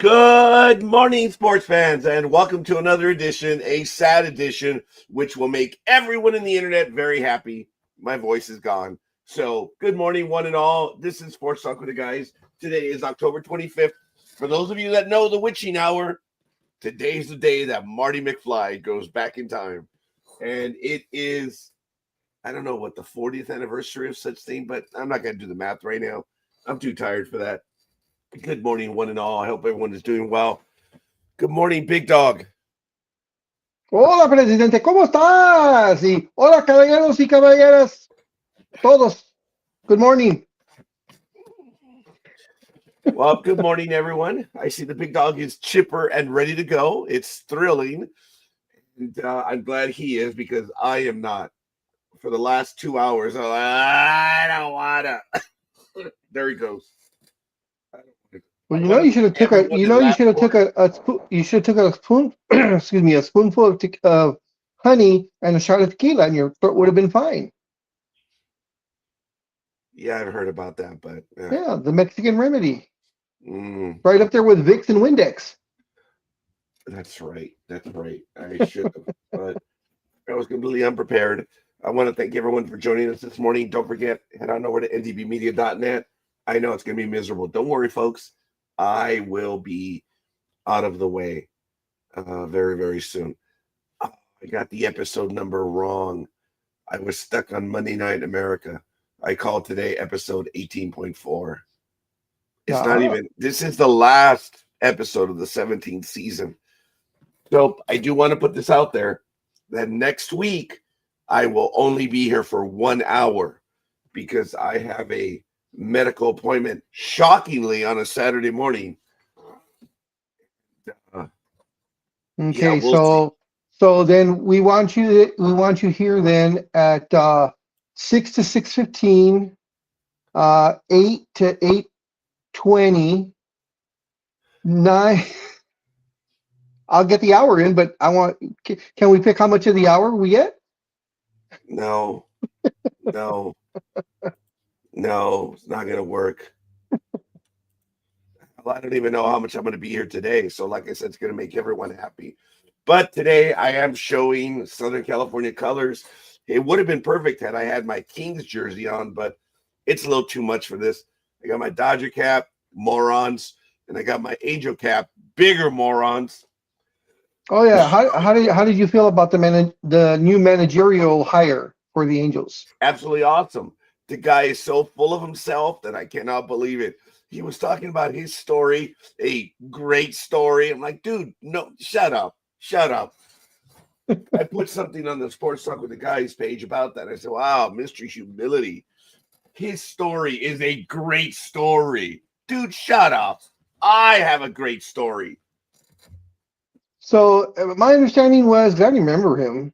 Good morning, sports fans, and welcome to another edition, a sad edition, which will make everyone in the internet very happy. My voice is gone. So, good morning, one and all. This is Sports Talk with the Guys. Today is October 25th. For those of you that know the witching hour, today's the day that Marty McFly goes back in time. And it is, I don't know what the 40th anniversary of such thing, but I'm not going to do the math right now. I'm too tired for that. Good morning, one and all. I hope everyone is doing well. Good morning, Big Dog. Hola, presidente, ¿cómo estás? Y hola, caballeros y caballeras, todos. Good morning. Well, good morning, everyone. I see the Big Dog is chipper and ready to go. It's thrilling. And I'm glad he is because I am not. For the last 2 hours, I don't want to. There he goes. Well, you should have took a, you should have took a spoon, excuse me, a spoonful of honey and a shot of tequila, and your throat would have been fine. Yeah, I've heard about that, but yeah, the Mexican remedy, right up there with Vicks and Windex. That's right. I should have, but I was completely unprepared. I want to thank everyone for joining us this morning. Don't forget, head on over to ndbmedia.net. I know it's going to be miserable. Don't worry, folks. I will be out of the way very, very soon. I got the episode number wrong. I was stuck on Monday Night America. I called today episode 18.4. It's not even, this is the last episode of the 17th season. So I do want to put this out there that next week I will only be here for 1 hour because I have a medical appointment, shockingly, on a Saturday morning. Okay, yeah, so then we want you here then at 6 to 6:15, 8 to 8:20, 9. I'll get the hour in, but I want. Can we pick how much of the hour we get? No, it's not going to work. I don't even know how much I'm going to be here today. So like I said, it's going to make everyone happy. But today I am showing Southern California colors. It would have been perfect had I had my Kings jersey on, but it's a little too much for this. I got my Dodger cap, morons, and I got my Angel cap, bigger morons. Oh yeah, how did you feel about the new managerial hire for the Angels? Absolutely awesome. The guy is so full of himself that I cannot believe it. He was talking about his story, a great story. I'm like, dude, no, shut up. I put something on the Sports Talk with the Guys page about that. I said, wow, Mr. Humility. His story is a great story. Dude, shut up. I have a great story. So my understanding was, I remember him.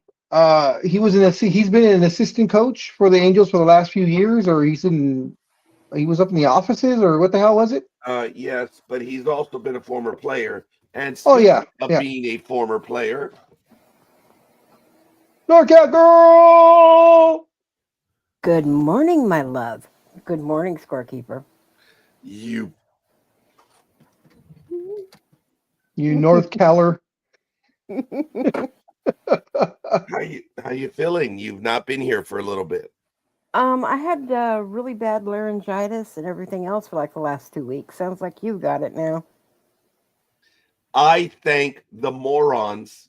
He's been an assistant coach for the Angels for the last few years, or he was up in the offices, or what the hell was it? Yes, but he's also been a former player. And being a former player, NorCal girl. Good morning, my love. Good morning, scorekeeper. You North Caller. How you feeling? You've not been here for a little bit. I had really bad laryngitis and everything else for like the last 2 weeks. Sounds like you got it now. I thank the morons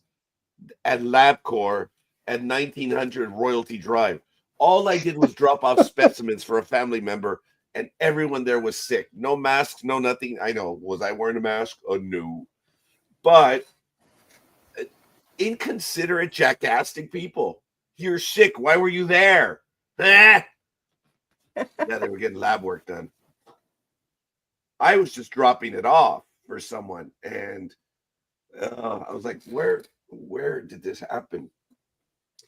at LabCorp at 1900 Royalty Drive. All I did was drop off specimens for a family member, and everyone there was sick. No masks, no nothing. I know. Was I wearing a mask? Oh, no. But inconsiderate, jackastic people. You're sick. Why were you there? Yeah, they were getting lab work done. I was just dropping it off for someone, and I was like, where did this happen?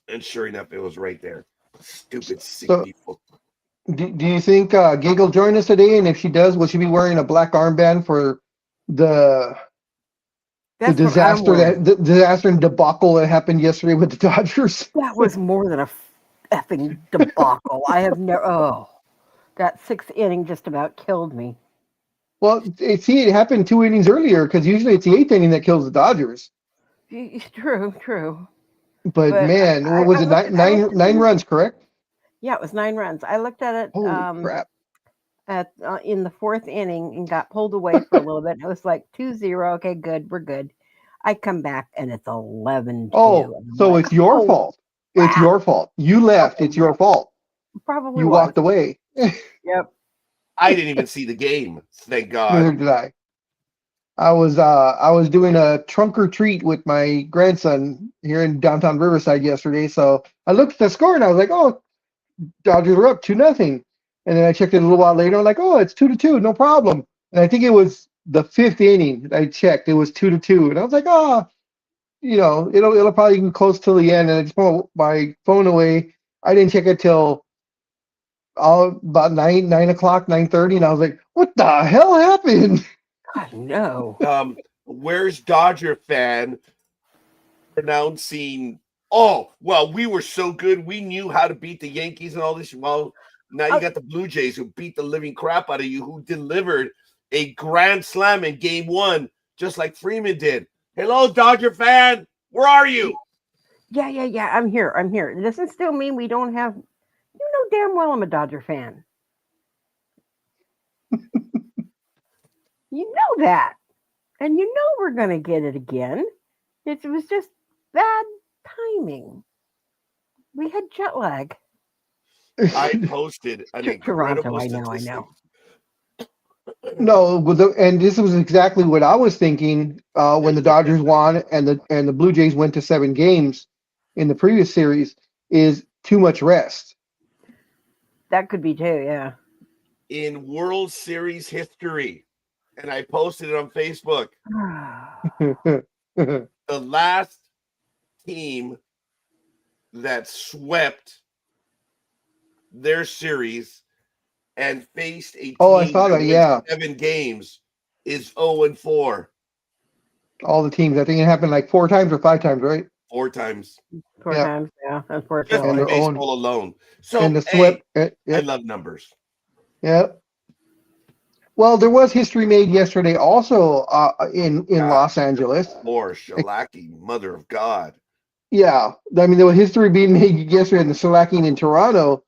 And sure enough, it was right there. Stupid sick people. Do you think Gig will join us today? And if she does, will she be wearing a black armband for the disaster and debacle that happened yesterday with the Dodgers? That was more than a effing debacle. I have never. Oh, that 6th inning just about killed me. Well, it happened 2 innings earlier because usually it's the eighth inning that kills the Dodgers. True. But But man, what was it? I looked at Nine the, runs, correct? yeah, it was 9 runs. I looked at it Holy crap! at in the fourth inning and got pulled away for a little bit. It was like 2-0. Okay, good, we're good. I come back and it's 11-2. Oh, And I'm so like, it's your oh fault. It's crap! your fault. You left. Okay, It's yeah, your fault. probably You was. walked away. Yep. I didn't even see the game. Thank Neither God. did I. I was doing a trunk or treat with my grandson here in downtown Riverside yesterday. So I looked at the score and I was like, "Oh, Dodgers are up 2-0." And then I checked it a little while later. I'm like, "Oh, it's 2-2, no problem." And I think it was the fifth inning that I checked. It was 2-2, and I was like, "Oh, it'll probably be close till the end." And I just put my phone away. I didn't check it till about 9 o'clock, 9:30, and I was like, "What the hell happened?" God, no. Where's Dodger fan pronouncing? Oh, well, we were so good. We knew how to beat the Yankees and all this. Well, now you Oh. got the Blue Jays who beat the living crap out of you, who delivered a grand slam in game one, just like Freeman did. Hello, Dodger fan. Where are you? Yeah. I'm here. It doesn't still mean we don't have. You know damn well I'm a Dodger fan. You know that, and you know we're gonna get it again. It was just bad timing. We had jet lag. I posted an Toronto. incredible I statistic. know. No, and this was exactly what I was thinking when the Dodgers won and the Blue Jays went to 7 games in the previous series is too much rest. That could be too. Yeah. In World Series history, and I posted it on Facebook. The last team that swept their series and faced a team I saw that. went Yeah, 7 games is 0-4. all the teams. I think it happened like 4 times or 5 times, right? 4 times. 4 Yeah, times. Yeah. Just Unfortunately. and in their own baseball alone. and So, the hey, swept. I love numbers. Yeah. Well, there was history made yesterday also in Los Angeles. Or shellacking, mother of God. Yeah, I mean there was history being made yesterday in the shellacking in Toronto.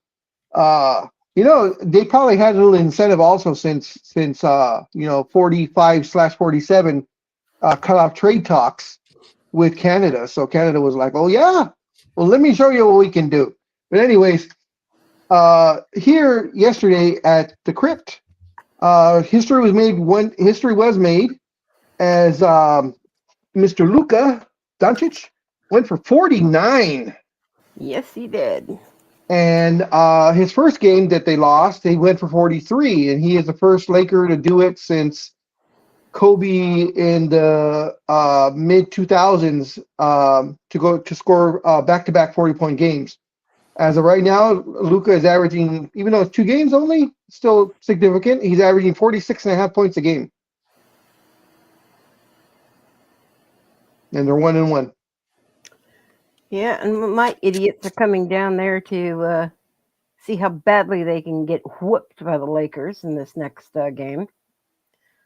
They probably had a little incentive also since 45/47 cut off trade talks with Canada. So Canada was like, "Oh yeah, well let me show you what we can do." But anyways, here yesterday at the Crypt, history was made as Mr. Luka Doncic went for 49. Yes, he did. And his first game that they lost, he went for 43, and he is the first Laker to do it since Kobe in the mid 2000s to score back-to-back 40-point games. As of right now, Luka is averaging, even though it's 2 games only, still significant. He's averaging 46.5 points a game, and they're 1-1. Yeah, and my idiots are coming down there to see how badly they can get whooped by the Lakers in this next game.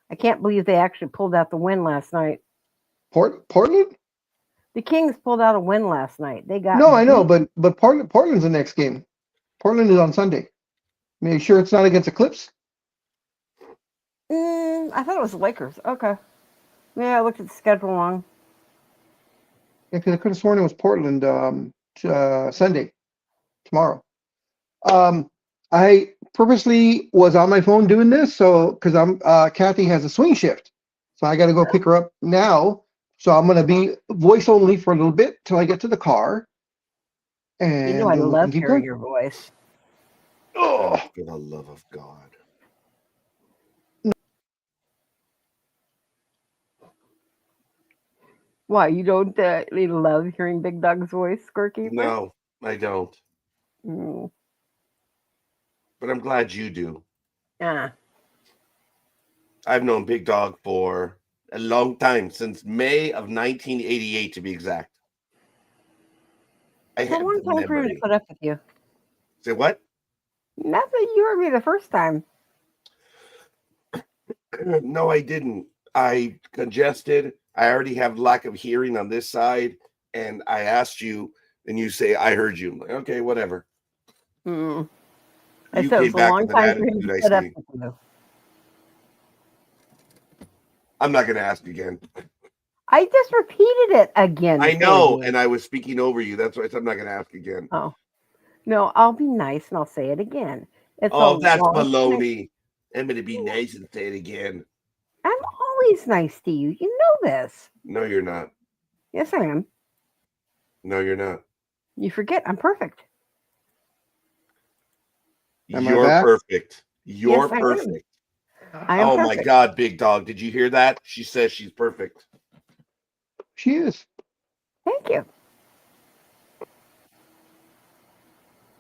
I can't believe they actually pulled out the win last night. Portland? The Kings pulled out a win last night. They got No, I know, beat. but Portland's the next game. Portland is on Sunday. Make sure it's not against Eclipse. I thought it was the Lakers. Okay. Yeah, I looked at the schedule wrong. Yeah, because I could have sworn it was Portland Sunday, tomorrow. I purposely was on my phone doing this, so because Kathy has a swing shift, so I got to go pick her up now. So I'm gonna be voice only for a little bit till I get to the car, and You know I then we love can keep hearing going. your voice. Oh, For the love of God. Why, you don't love hearing Big Dog's voice, Scorekeeper? No, I don't. Mm. But I'm glad you do. Ah. I've known Big Dog for a long time, since May of 1988 to be exact. I It's a have long the time for him to memory. put up with you. Say what? Nothing. You heard me the first time. No, I didn't. I congested. I already have lack of hearing on this side, and I asked you, and you say I heard you. I'm like, okay, whatever. Mm. I You said it came was a back long with an time for him attitude. to I set up see. with you. I'm not going to ask again. I just repeated it again. I for know, you. and I was speaking over you. That's why I said I'm not going to ask again. Oh no, I'll be nice and I'll say it again. It's a Oh, that's long time. baloney. I'm going to be nice and say it again. I'm always nice to you. You know this. No, you're not. Yes, I am. No, you're not. You forget I'm perfect. Am I You're back? perfect. You're Yes, I am. perfect. I am Oh my perfect. God, big dog. Did you hear that? She says she's perfect. She is. Thank you.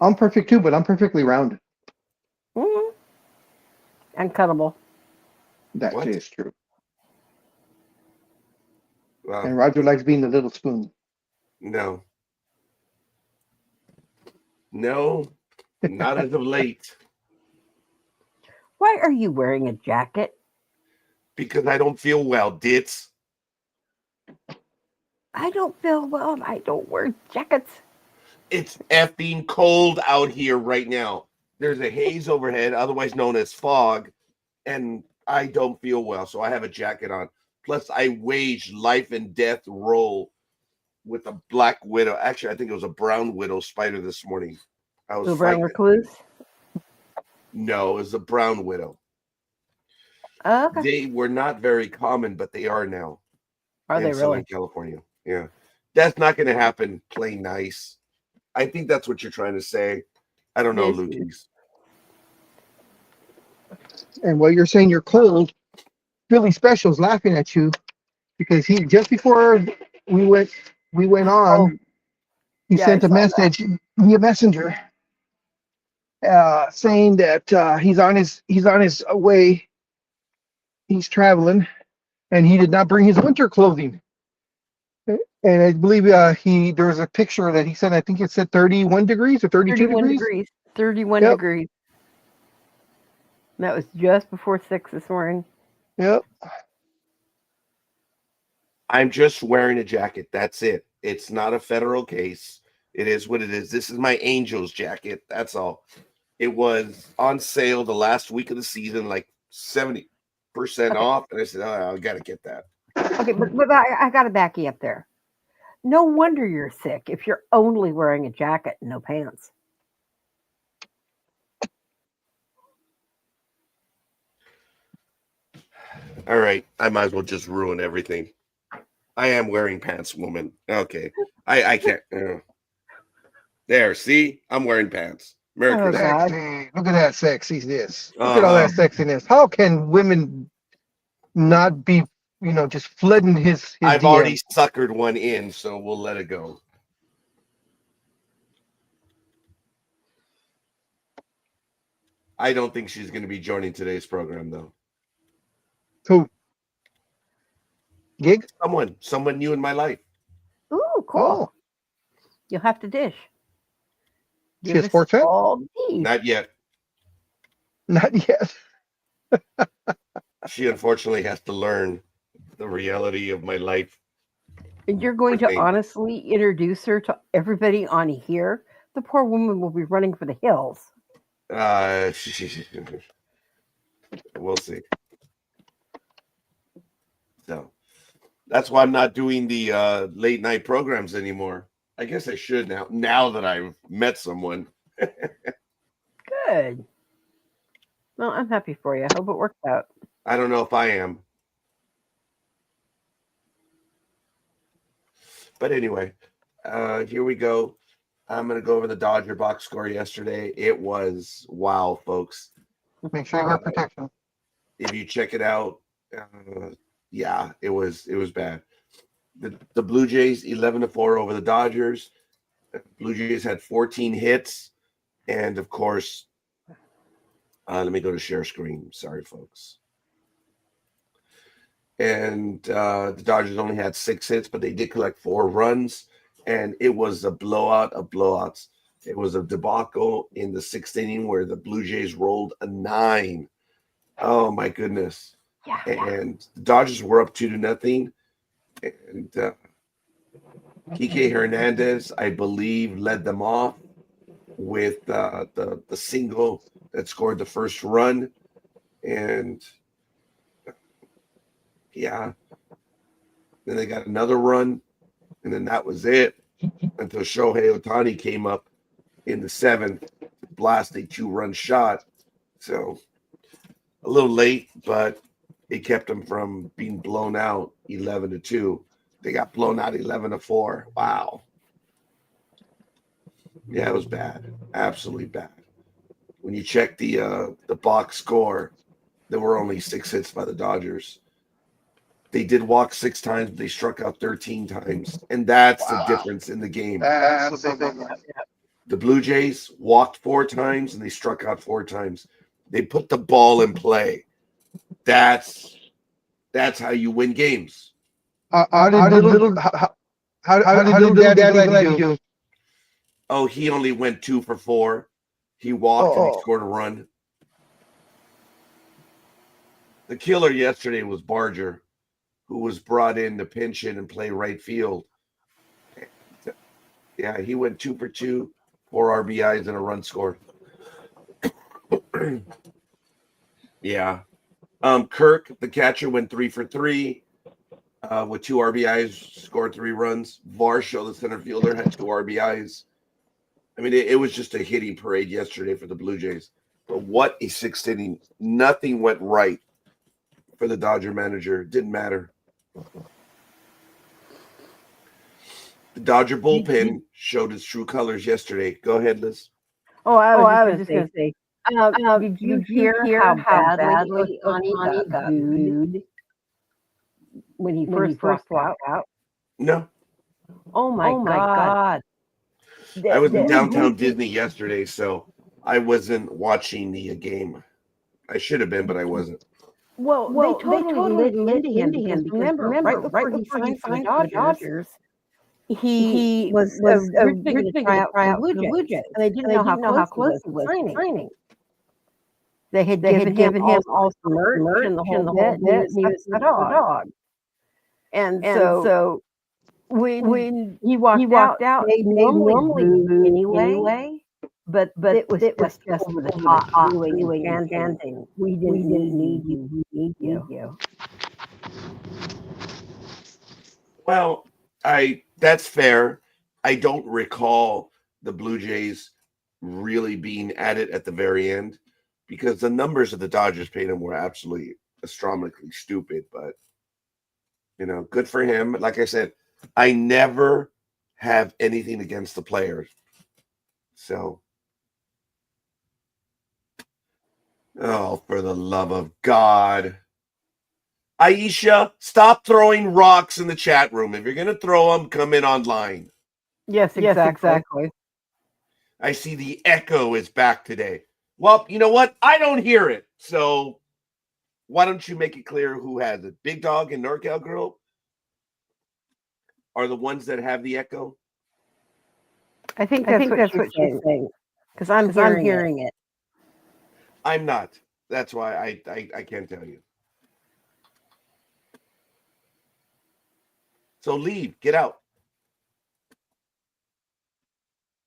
I'm perfect too, but I'm perfectly rounded. Mm-hmm. And cuttable. That What? is true. Well, And Roger likes being the little spoon. no. No, not as of late. Why are you wearing a jacket? Because I don't feel well, ditz. I don't feel well. I don't wear jackets. It's effing cold out here right now. There's a haze overhead, otherwise known as fog, and I don't feel well, so I have a jacket on. Plus, I waged life and death roll with a black widow. Actually, I think it was a brown widow spider this morning. I was The brown fighting. recluse. No, it was a brown widow. Okay. They were not very common, but they are now Are in they Southern really? California. Yeah, that's not going to happen. Plain nice. I think that's what you're trying to say. I don't know, Yes. Lukey's. And while you're saying you're cold, Philly Special's laughing at you because he just before we went Oh, on, he yeah, I sent a saw that. message via messenger saying that he's on his way, he's traveling, and he did not bring his winter clothing. And I believe there was a picture that he sent. I think it said 31 degrees or 32 31 degrees. degrees. 31 Yep, degrees. That was just before 6 this morning. yep. I'm just wearing a jacket. That's it. It's not a federal case. It is what it is. This is my Angels jacket. That's all. It was on sale the last week of the season, like 70% Okay. off. And I said, oh, I got to get that. Okay, but I got to back you up there. No wonder you're sick if you're only wearing a jacket and no pants. All right. I might as well just ruin everything. I am wearing pants, woman. Okay. I can't. There. See? I'm wearing pants. Merry Oh, Christmas. God. Sexy. Look at that sexiness. Look at all that Uh-huh. sexiness. How can women not be, just flooding his I've already DM? suckered one in, so we'll let it go. I don't think she's going to be joining today's program, though. Who? Gig? Someone new in my life. Ooh, cool. Oh, You'll have to dish. she Give has us sports fan? all these. Not yet. Not yet. She unfortunately has to learn the reality of my life. And you're going Poor to thing. honestly introduce her to everybody on here. The poor woman will be running for the hills. We'll see. So that's why I'm not doing the late night programs anymore. I guess I should now that I've met someone. Good. Well, I'm happy for you. I hope it works out. I don't know if I am. But anyway, here we go. I'm going to go over the Dodger box score yesterday. It was wow, folks. Make sure you wear protection. If you check it out, yeah, it was bad. The Blue Jays 11-4 over the Dodgers. Blue Jays had 14 hits, and of course, let me go to share screen. Sorry, folks. And the Dodgers only had 6 hits, but they did collect 4 runs, and it was a blowout of blowouts. It was a debacle in the 6th inning where the Blue Jays rolled a 9. Oh my goodness! Yeah. and the Dodgers were up 2-0, and Kike Hernandez, I believe, led them off with the single that scored the first run, and yeah, then they got another run, and then that was it until Shohei Ohtani came up in the 7th, blast a 2-run shot. So a little late, but it kept them from being blown out 11-2. They got blown out 11-4. Wow. Yeah, it was bad. Absolutely bad. When you check the box score, there were only 6 hits by the Dodgers. They did walk 6 times, but they struck out 13 times. And that's the difference in the game. That's a big one. The Blue Jays walked 4 times and they struck out 4 times. They put the ball in play. That's how you win games. How did little Daddy do? Oh, he only went 2 for 4. He walked and he scored a run. The killer yesterday was Barger, who was brought in to pinch in and play right field. Yeah, he went 2 for 2, 4 RBIs and a run scored. Yeah. Kirk, the catcher, went 3 for 3 with 2 RBIs, scored 3 runs. Varsho, the center fielder, had 2 RBIs. I mean, it was just a hitting parade yesterday for the Blue Jays. But what a 6th inning. Nothing went right for the Dodger manager. It didn't matter. The Dodger bullpen showed its true colors yesterday. Go ahead, Liz. Oh, I was just going to say, did you hear how badly Ohtani got booed when he first walked out? No. Oh my God. I was in downtown Disney yesterday, so I wasn't watching the game. I should have been, but I wasn't. Well, they totally lit into him because remember, right before he signed for the Dodgers, he was originally going to try out for the Blue Jays, and they didn't know how close he was to signing. They had given him all the merch and the whole bit, and he was a dog. And so when he walked out, they normally booed anyway, but it was just over the top booing and chanting. We didn't need you. We need you. Well, that's fair. I don't recall the Blue Jays really being at it at the very end because the numbers that the Dodgers paid him were absolutely astronomically stupid. But, good for him. Like I said, I never have anything against the players. So, oh, for the love of God. Aisha, stop throwing rocks in the chat room. If you're going to throw them, come in online. Yes, exactly. I see the echo is back today. Well, you know what? I don't hear it. So why don't you make it clear who has it? Big Dog and NorCal Girl are the ones that have the echo? I think that's what she's saying. Because I'm hearing it. I'm not. That's why I can't tell you. So leave. Get out.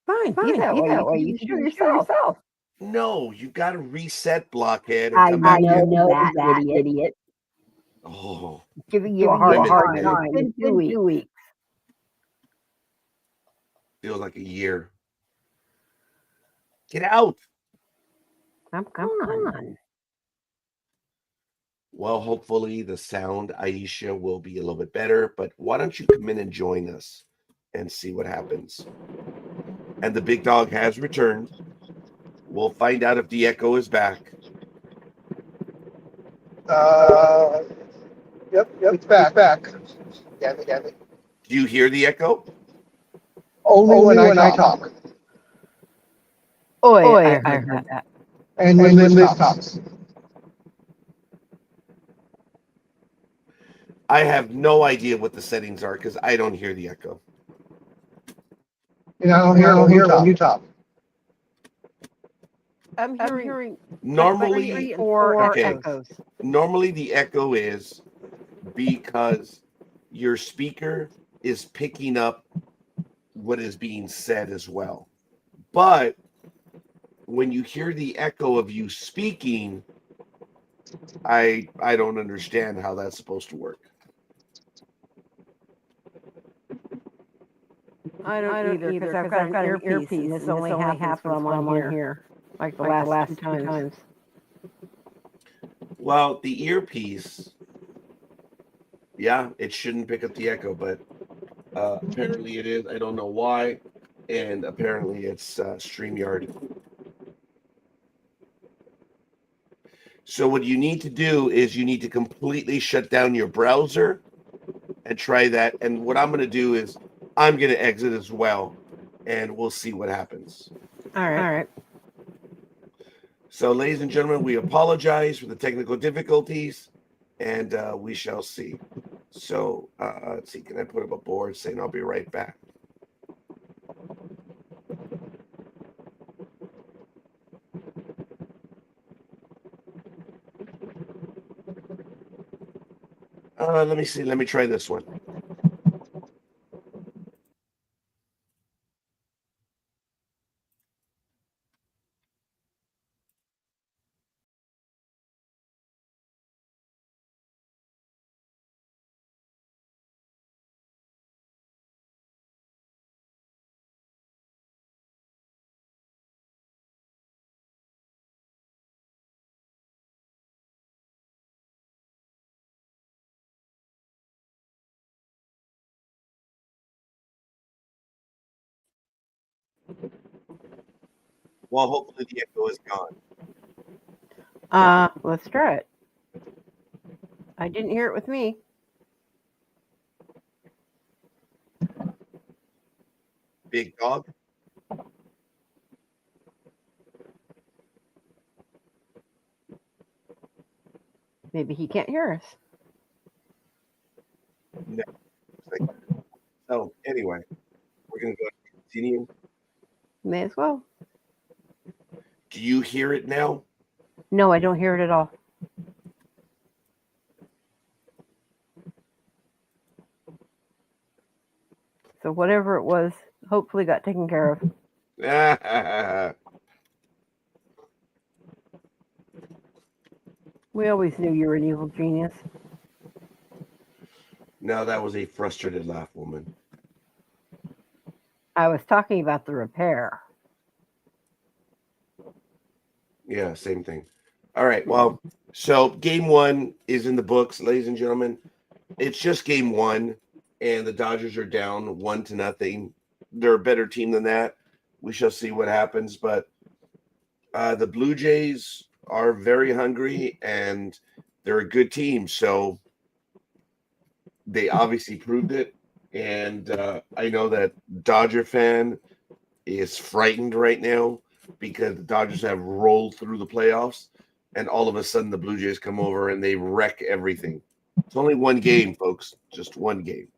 Fine. Be that way. You can do it yourself. No, you've got to reset, blockhead. And I come back know in. that idiot. Oh. Giving you a hard time. Minute. It's been 2 weeks. Feels like a year. Get out. Come on. Well, hopefully the sound, Aisha, will be a little bit better. But why don't you come in and join us and see what happens? And the Big Dog has returned. We'll find out if the echo is back. Yep, it's back. Damn it. Do you hear the echo? Only when I talk. Oh, I heard that. And when Liz talks. I have no idea what the settings are because I don't hear the echo. I don't hear when you talk. I'm hearing Normally, 3 and 4 okay. echoes. Normally the echo is because your speaker is picking up what is being said as well. But when you hear the echo of you speaking, I don't understand how that's supposed to work. I don't either because I've got an earpiece and this only happens when I'm on here, like the last 2 times. Well, the earpiece, yeah, it shouldn't pick up the echo, but apparently it is. I don't know why, and apparently it's StreamYard. So what you need to do is you need to completely shut down your browser and try that. And what I'm going to do is I'm going to exit as well, and we'll see what happens. All right. So, ladies and gentlemen, we apologize for the technical difficulties, and we shall see. So, let's see. Can I put up a board saying I'll be right back? Let me see. Let me try this one. Well, hopefully the echo is gone. Let's try it. I didn't hear it with me. Big dog. Maybe he can't hear us. No. So, anyway, we're going to go ahead and continue. May as well. Do you hear it now? No, I don't hear it at all. So whatever it was, hopefully got taken care of. We always knew you were an evil genius. No, that was a frustrated laugh, woman. I was talking about the repair. Yeah, same thing. All right. Well, so game 1 is in the books, ladies and gentlemen. It's just game 1, and the Dodgers are down 1-0. They're a better team than that. We shall see what happens, but the Blue Jays are very hungry, and they're a good team. So they obviously proved it, and I know that Dodger fan is frightened right now because the Dodgers have rolled through the playoffs, and all of a sudden the Blue Jays come over and they wreck everything. It's only one game, folks, just one game.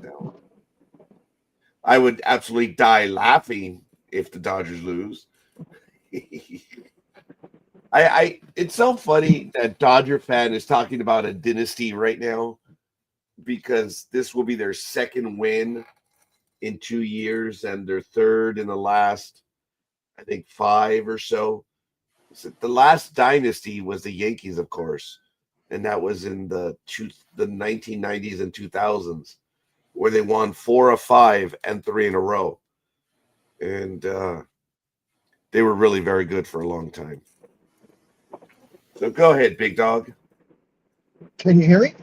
So, I would absolutely die laughing if the Dodgers lose. It's so funny that Dodger fan is talking about a dynasty right now because this will be their second win in 2 years and their third in the last, I think, 5 or so. So the last dynasty was the Yankees, of course, and that was in the 1990s and 2000s, where they won 4 of 5 and 3 in a row, and they were really very good for a long time. So go ahead, big dog. Can you hear me?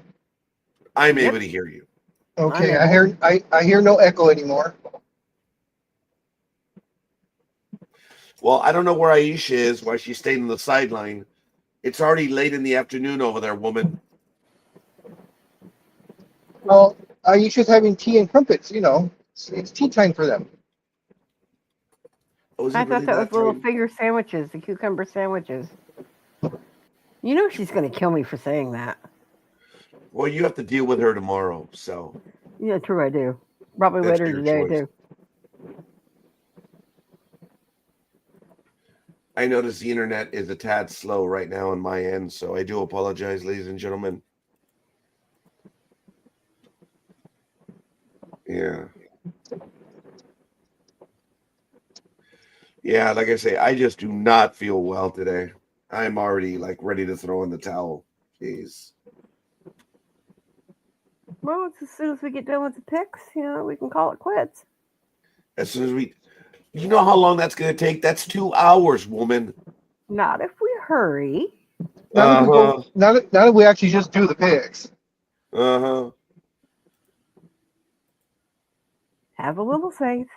I'm able to hear you. Okay, I hear no echo anymore. Well, I don't know where Aisha is, why she's staying on the sideline. It's already late in the afternoon over there, woman. Well, Aisha's having tea and crumpets, It's tea time for them. Oh, I thought that was little figure sandwiches, the cucumber sandwiches. You know she's going to kill me for saying that. Well, you have to deal with her tomorrow, so. Yeah, true, I do. Probably later today, too. I notice the internet is a tad slow right now on my end, so I do apologize, ladies and gentlemen. Yeah. Yeah, like I say, I just do not feel well today. I'm already like ready to throw in the towel. Jeez. Well, it's as soon as we get done with the picks, we can call it quits. As soon as you know how long that's going to take? That's 2 hours, woman. Not if we hurry. Not if we actually just do the picks. Uh-huh. Have a little faith.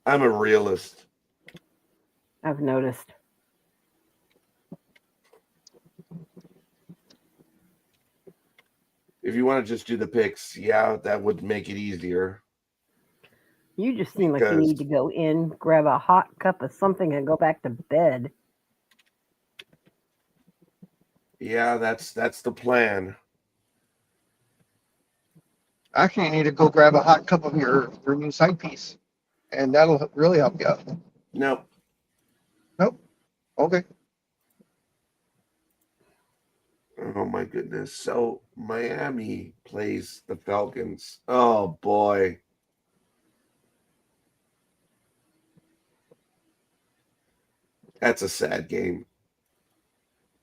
I'm a realist. I've noticed. If you want to just do the picks, yeah, that would make it easier. You just seem like you Because- need to go in, grab a hot cup of something, and go back to bed. Yeah, that's the plan. Actually, you need to go grab a hot cup of your new side piece, and that'll really help you out. Nope. Okay. Oh my goodness. So Miami plays the Falcons. Oh boy. That's a sad game.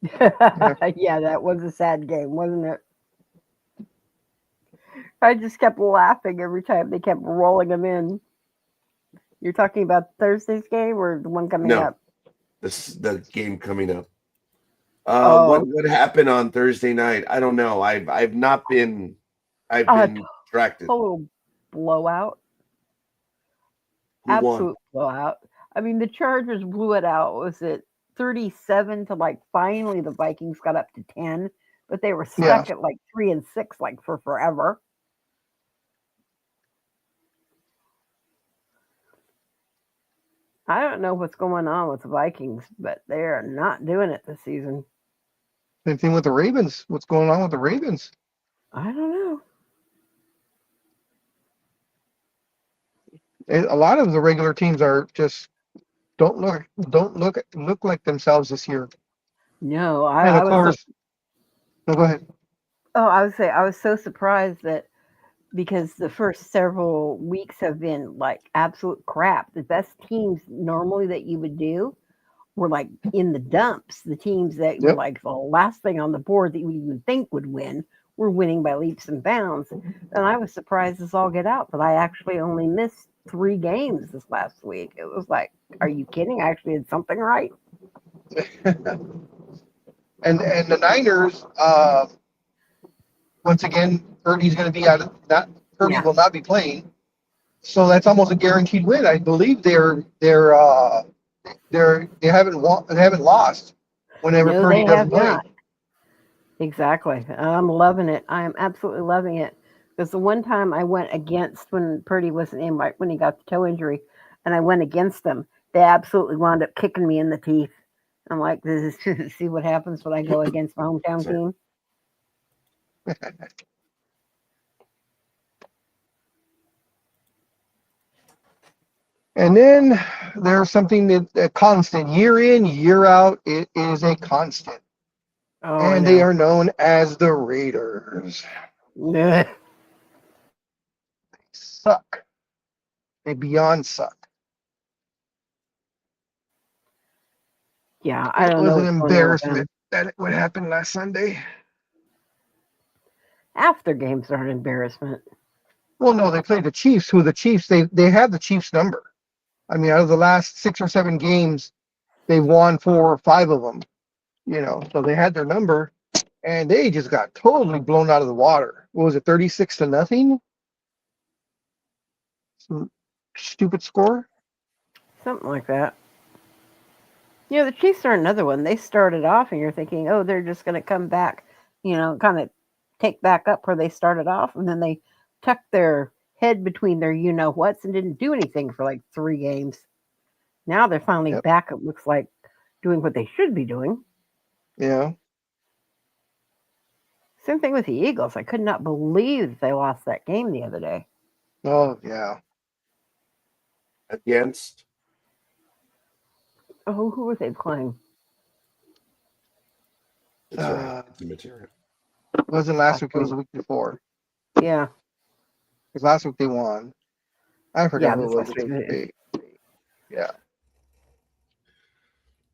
Yeah, that was a sad game, wasn't it? I just kept laughing every time they kept rolling them in. You're talking about Thursday's game or the one coming No. up? The game coming up. Oh. What happened on Thursday night? I don't know. I've not been distracted. Total blowout. Who won? Absolute blowout. I mean, the Chargers blew it out. Was it 37 to like finally the Vikings got up to 10, but they were stuck at like 3 and 6 like for forever. I don't know what's going on with the Vikings, but they are not doing it this season. Same thing with the Ravens. What's going on with the Ravens? I don't know. A lot of the regular teams are just don't look like themselves this year. No, And I of was. course, no, go ahead. Oh, I would say I was so surprised that because the first several weeks have been like absolute crap. The best teams normally that you would do were like in the dumps. The teams that were like the last thing on the board that you would even think would win were winning by leaps and bounds. And I was surprised as all get out that I actually only missed 3 games this last week. It was like, are you kidding? I actually did something right. And the Niners, once again, Purdy's going to be out. Purdy will not be playing, so that's almost a guaranteed win. I believe they haven't lost whenever Purdy doesn't play. Not. Exactly. I'm loving it. I am absolutely loving it. Because the one time I went against when Purdy wasn't in, right when he got the toe injury, and I went against them, they absolutely wound up kicking me in the teeth. I'm like, this is see what happens when I go against my hometown team. And then there's something that a constant year in, year out. It is a constant. Oh, and they are known as the Raiders. Yeah. They suck. They beyond suck. Yeah, I don't know. It was an embarrassment that what happened last Sunday. After games are an embarrassment. Well, no, they played the Chiefs. Who the Chiefs? They have the Chiefs number. I mean, out of the last 6 or 7 games, they've won 4 or 5 of them. So they had their number, and they just got totally blown out of the water. What was it, 36-0? Some stupid score. Something like that. The Chiefs are another one. They started off, and you're thinking, oh, they're just going to come back, kind of take back up where they started off, and then they tucked their head between their you-know-whats and didn't do anything for like 3 games. Now they're finally back, it looks like, doing what they should be doing. Yeah. Same thing with the Eagles. I could not believe they lost that game the other day. Oh, yeah. Against? Oh, who were they playing? That's right. It's the material. It wasn't last week, it was the week before. Yeah. Because last week they won. I forgot Yeah, who it this was. last week Yeah.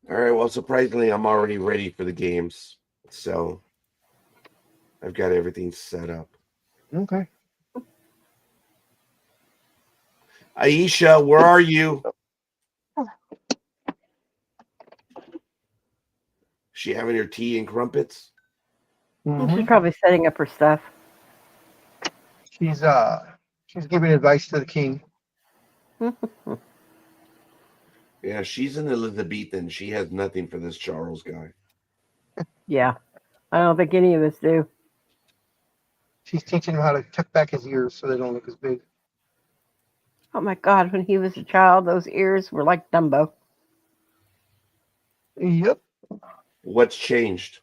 All right. Well, surprisingly, I'm already ready for the games. So I've got everything set up. Okay. Aisha, where are you? She having her tea and crumpets? Mhm. She's probably setting up her stuff. She's giving advice to the king. Yeah, she's an Elizabethan. She has nothing for this Charles guy. Yeah. I don't think any of us do. She's teaching him how to tuck back his ears so they don't look as big. Oh my God, when he was a child, those ears were like Dumbo. Yep. What's changed?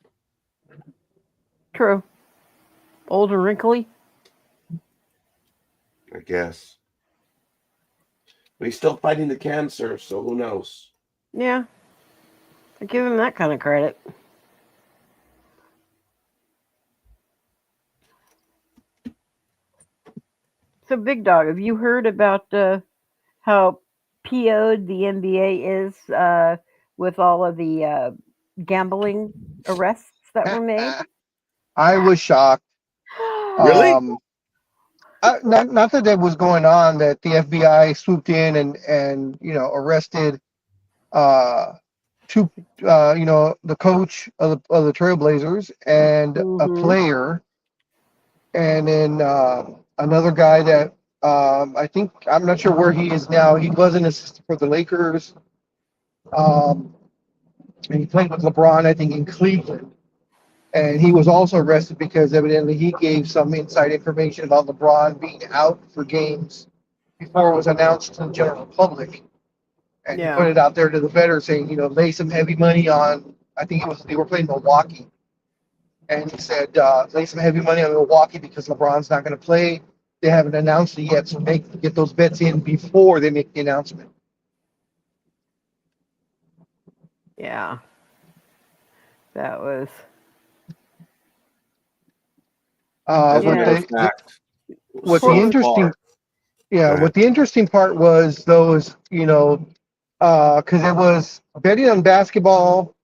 True. Old and wrinkly. I guess. But he's still fighting the cancer, so who knows? Yeah. I give him that kind of credit. So, Big Dog, have you heard about how PO'd the NBA is with all of the gambling arrests that were made? I was shocked. Really? Not that was going on, that the FBI swooped in and arrested two the coach of the Trailblazers and a Mhm. player, and then another guy that I think, I'm not sure where he is now. He was an assistant for the Lakers, and he played with LeBron, I think, in Cleveland. And he was also arrested because evidently he gave some inside information about LeBron being out for games before it was announced to the general public. And he put Yeah. it out there to the bettors saying, lay some heavy money on, I think they were playing Milwaukee. And he said, lay some heavy money on Milwaukee because LeBron's not going to play. They haven't announced it yet, so get those bets in before they make the announcement. Yeah. That was. As a What matter Yeah. of fact, what the so interesting far, Yeah, Go ahead. what the interesting part was those, because it was betting on basketball,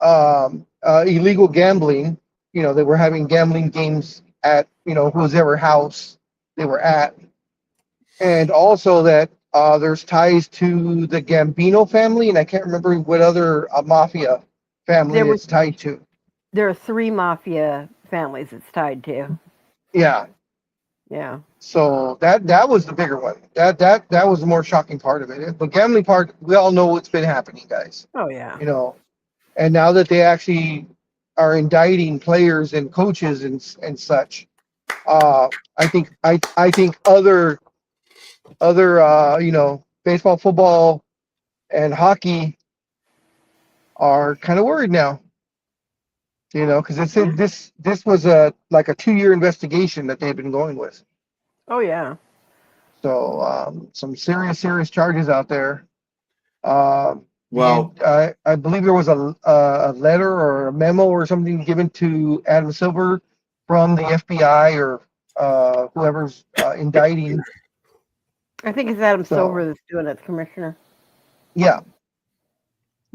illegal gambling. They were having gambling games at, whoever house they were at, and also that there's ties to the Gambino family, and I can't remember what other mafia family There were it's tied to. there are 3 mafia families it's tied to. Yeah, Yeah. so that was the bigger one. That was the more shocking part of it. The gambling part, we all know what's been happening, guys. Oh yeah. And now that they actually are indicting players and coaches and such, I think other baseball, football, and hockey are kind of worried now. Because it said this was like a 2-year investigation that they've been going with. Oh yeah. So some serious charges out there. Um, well, I believe there was a letter or a memo or something given to Adam Silver from the FBI or whoever's indicting. I think it's Adam So- Silver that's doing it, the commissioner. Yeah,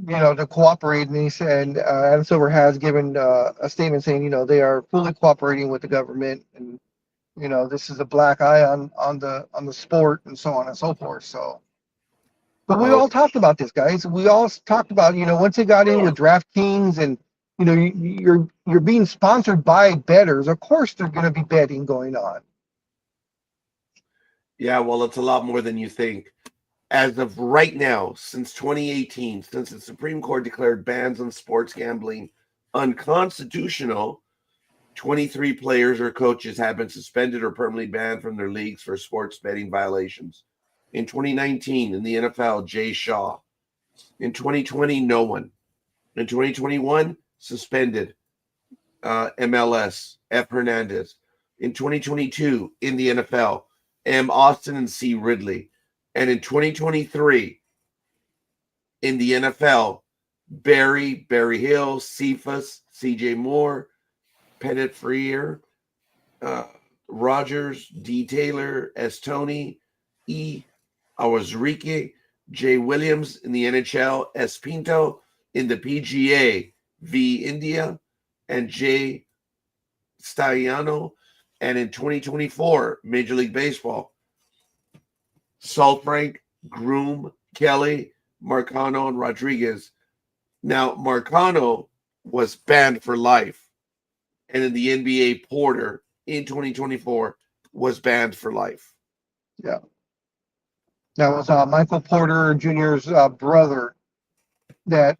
to cooperate. And he said Adam Silver has given a statement saying, they are fully cooperating with the government, and this is a black eye on the sport and so on and so forth. So. But we all talked about this, guys. We all talked about, once they got in with DraftKings and, you're being sponsored by bettors. Of course, there's going to be betting going on. yeah, well, it's a lot more than you think. As of right now, since 2018, since the Supreme Court declared bans on sports gambling unconstitutional, 23 players or coaches have been suspended or permanently banned from their leagues for sports betting violations. In 2019, in the NFL, Jay Shaw. In 2020, no one. In 2021, suspended. MLS, F. Hernandez. In 2022, in the NFL, M. Austin and C. Ridley. And in 2023, In the NFL, Barry Hill, Cephas, CJ Moore, Pettit Freer, Rogers, D. Taylor, S. Tony, E. Awazurike, J. Williams. In the NHL, S. Pinto. In the PGA, V. India, and J. Staiano. And in 2024, Major League Baseball, Saltfrank, Groom, Kelly, Marcano, and Rodriguez. Now, Marcano was banned for life. And in the NBA, Porter in 2024 was banned for life. Yeah. That was Michael Porter Jr.'s brother that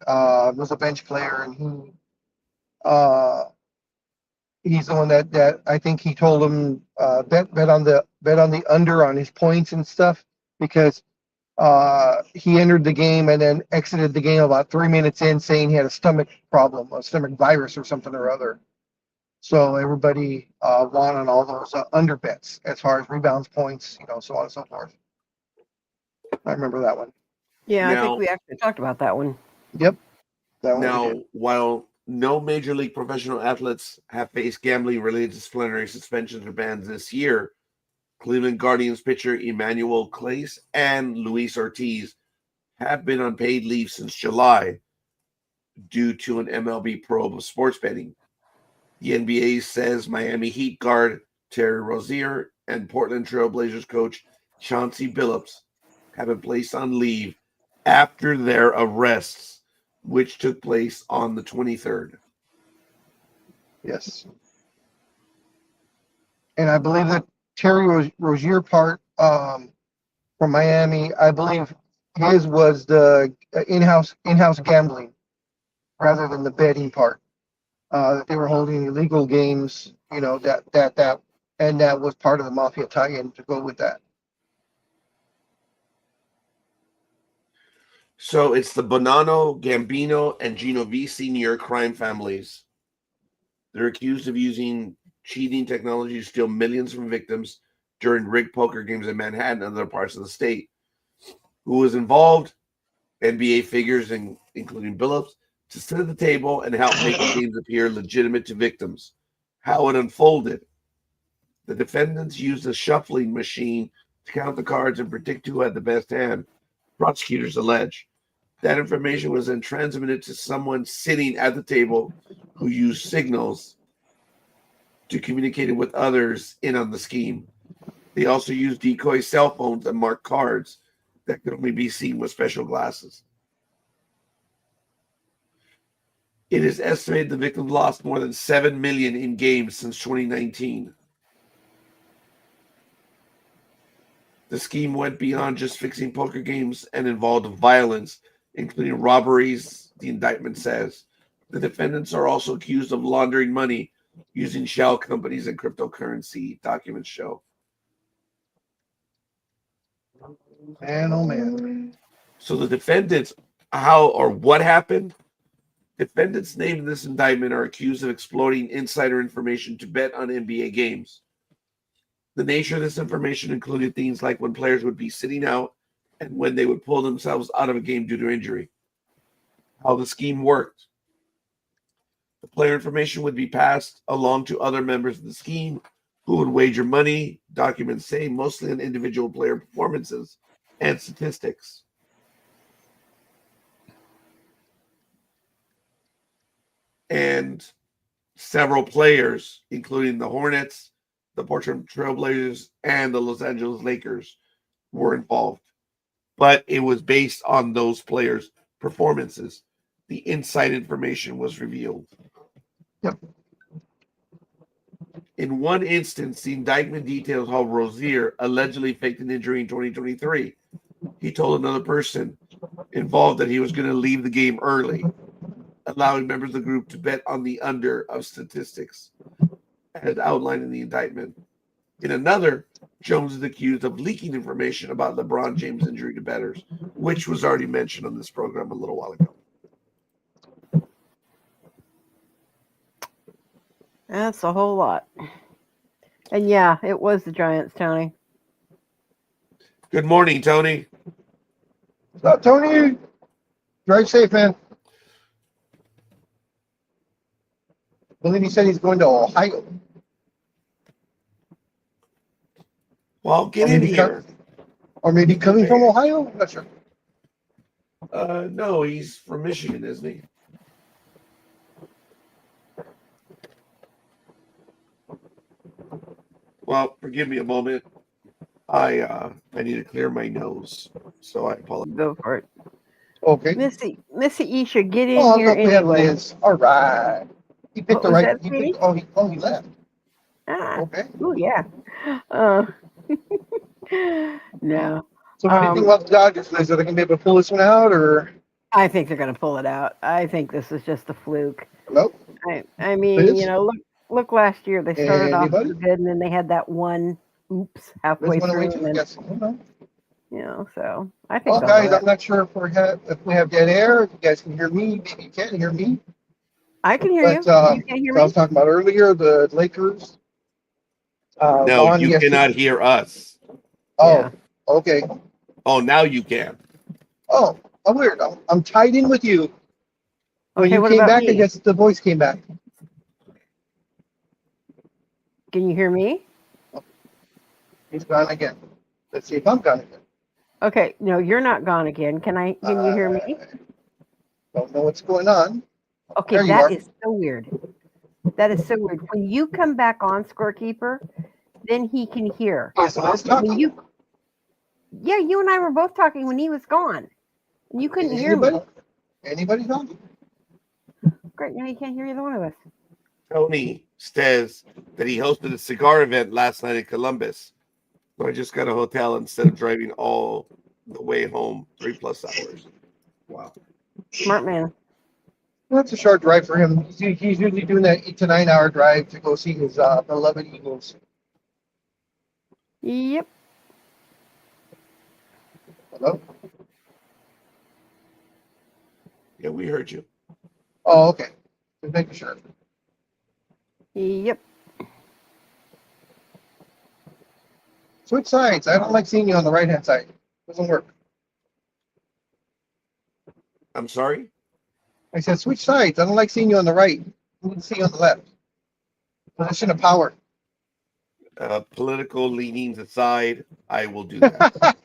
was a bench player, and he's the one that I think he told him bet on the under on his points and stuff, because he entered the game and then exited the game about 3 minutes in, saying he had a stomach problem, a stomach virus or something or other. So everybody won on all those under bets as far as rebounds, points, so on and so forth. I remember that one. Yeah, I think we actually talked about that one. Yep. Now, while no Major League professional athletes have faced gambling-related disciplinary suspensions or bans this year, Cleveland Guardians pitcher Emmanuel Clase and Luis Ortiz have been on paid leave since July due to an MLB probe of sports betting. The NBA says Miami Heat guard Terry Rozier and Portland Trail Blazers coach Chauncey Billups have been placed on leave after their arrests, which took place on the 23rd. Yes. And I believe that Terry Rozier part from Miami, I believe his was the in-house gambling rather than the betting part. That they were holding illegal games, and that was part of the mafia tie-in to go with that. So it's the Bonanno, Gambino, and Genovese New York crime families. They're accused of using cheating technology to steal millions from victims during rigged poker games in Manhattan and other parts of the state. Who was involved? NBA figures, including Billups, to sit at the table and help make the games appear legitimate to victims. How it unfolded. The defendants used a shuffling machine to count the cards and predict who had the best hand. Prosecutors allege that information was then transmitted to someone sitting at the table who used signals to communicate with others in on the scheme. They also used decoy cell phones and marked cards that could only be seen with special glasses. It is estimated the victims lost more than $7 million in games since 2019. The scheme went beyond just fixing poker games and involved violence, including robberies, the indictment says. The defendants are also accused of laundering money using shell companies and cryptocurrency, documents show. Man, oh man. So the defendants, how or what happened? Defendants named in this indictment are accused of exploiting insider information to bet on NBA games. The nature of this information included things like when players would be sitting out and when they would pull themselves out of a game due to injury. How the scheme worked. The player information would be passed along to other members of the scheme who would wager money, documents say, mostly on individual player performances and statistics. And several players, including the Hornets, the Portland Trail Blazers, and the Los Angeles Lakers, were involved. But it was based on those players' performances. The inside information was revealed. Yep. In one instance, the indictment details how Rozier allegedly faked an injury in 2023. He told another person involved that he was going to leave the game early, allowing members of the group to bet on the under of statistics, as outlined in the indictment. In another, Jones is accused of leaking information about LeBron James' injury to bettors, which was already mentioned on this program a little while ago. That's a whole lot. And yeah, it was the Giants, Tony. Good morning, Tony. What's up, Tony? Drive safe, man. I believe he said he's going to Ohio. Well, get Or in maybe here. Or maybe coming from Ohio? I'm not sure. No, he's from Michigan, isn't he? Well, forgive me a moment. I need to clear my nose, so I apologize. Go for it. Okay. Missy Isha, get in Oh, here look, we have anyway. Liz. All right. He picked What the was right. that, He sweetie? picked, he left. Ah, Okay. oh yeah. Uh, no, So what do you think about the Dodgers, Liz? Are they going to be able to pull this one out or I think they're going to pull it out. I think this is just a fluke. no? I mean, Liz? look last year they started off Anybody? pretty good, and then they had that one oops Liz halfway went away through, too. and then Yes. Okay. so I think Well, they'll guys, do I'm it. not sure if we have dead air. If you guys can hear me, maybe you can't hear me. I can hear you. But You can't hear so I was me? talking about earlier, the Lakers. No, Vaughn, you yes. cannot hear us. Oh, Yeah. okay. Oh, now you can. Oh, weird. I'm tied in with you. When Okay, you what came about back, I me? guess the voice came back. Can you hear me? He's gone again. Let's see if I'm gone again. Okay, no, you're not gone again. Can you hear me? Don't know what's going on. Okay, There you that are. is so weird. That is so weird. When you come back on, Scorekeeper, then he can hear. Yes, I was talking. When you and I were both talking when he was gone. And you couldn't hear me. Anybody talking? Great, now you can't hear either one of us. Tony says that he hosted a cigar event last night in Columbus. So I just got a hotel instead of driving all the way home 3+ hours. Wow. Smart man. Well, that's a short drive for him. He's usually doing that 8 to 9 hour drive to go see his beloved Eagles. Yep. Hello? Yeah, we heard you. Oh, okay. Just making sure. Yep. Switch sides. I don't like seeing you on the right hand side. Doesn't work. I'm sorry? I said switch sides. I don't like seeing you on the right. I need to see you on the left. Position of power. Political leanings aside, I will do that.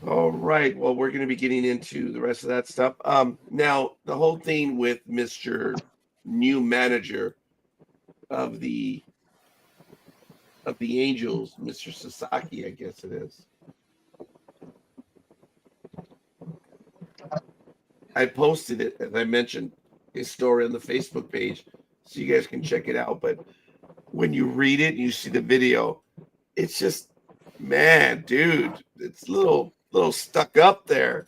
All right. Well, we're going to be getting into the rest of that stuff. Now, the whole thing with Mr. New Manager of the Angels, Mr. Sasaki, I guess it is. I posted it, as I mentioned, his story on the Facebook page, so you guys can check it out. But when you read it, you see the video. It's just, man, dude, it's a little stuck up there.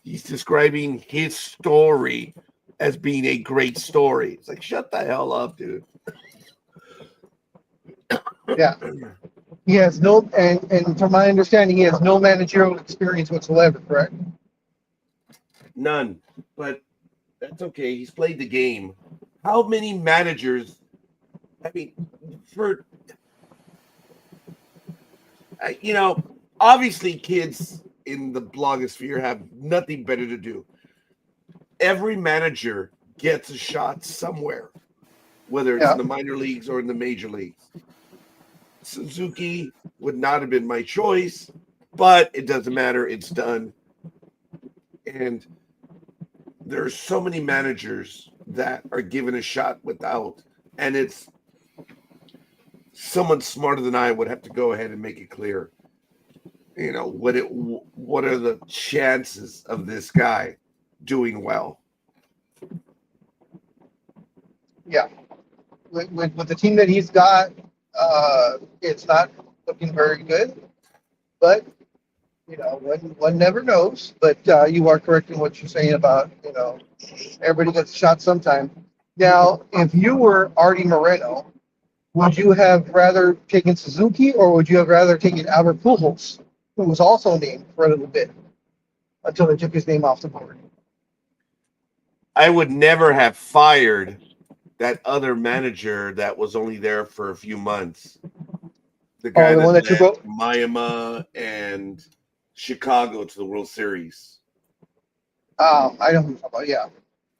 He's describing his story as being a great story. It's like, shut the hell up, dude. Yeah. He has no, and from my understanding, he has no managerial experience whatsoever, correct? None. But that's okay. He's played the game. How many managers? I mean, obviously kids in the blogosphere have nothing better to do. Every manager gets a shot somewhere, whether it's in the minor leagues or in the major leagues. Suzuki would not have been my choice, but it doesn't matter. It's done. And there are so many managers that are given a shot without, and it's someone smarter than I would have to go ahead and make it clear. What are the chances of this guy doing well? Yeah. With the team that he's got, it's not looking very good. But one never knows. But you are correct in what you're saying about everybody gets shot sometime. Now, if you were Artie Moreno, would you have rather taken Suzuki or would you have rather taken Albert Pujols, who was also named for a little bit until they took his name off the board? I would never have fired that other manager that was only there for a few months. The guy the one that that took led out. Miami and Chicago to the World Series. I know who you're talking about. Yeah,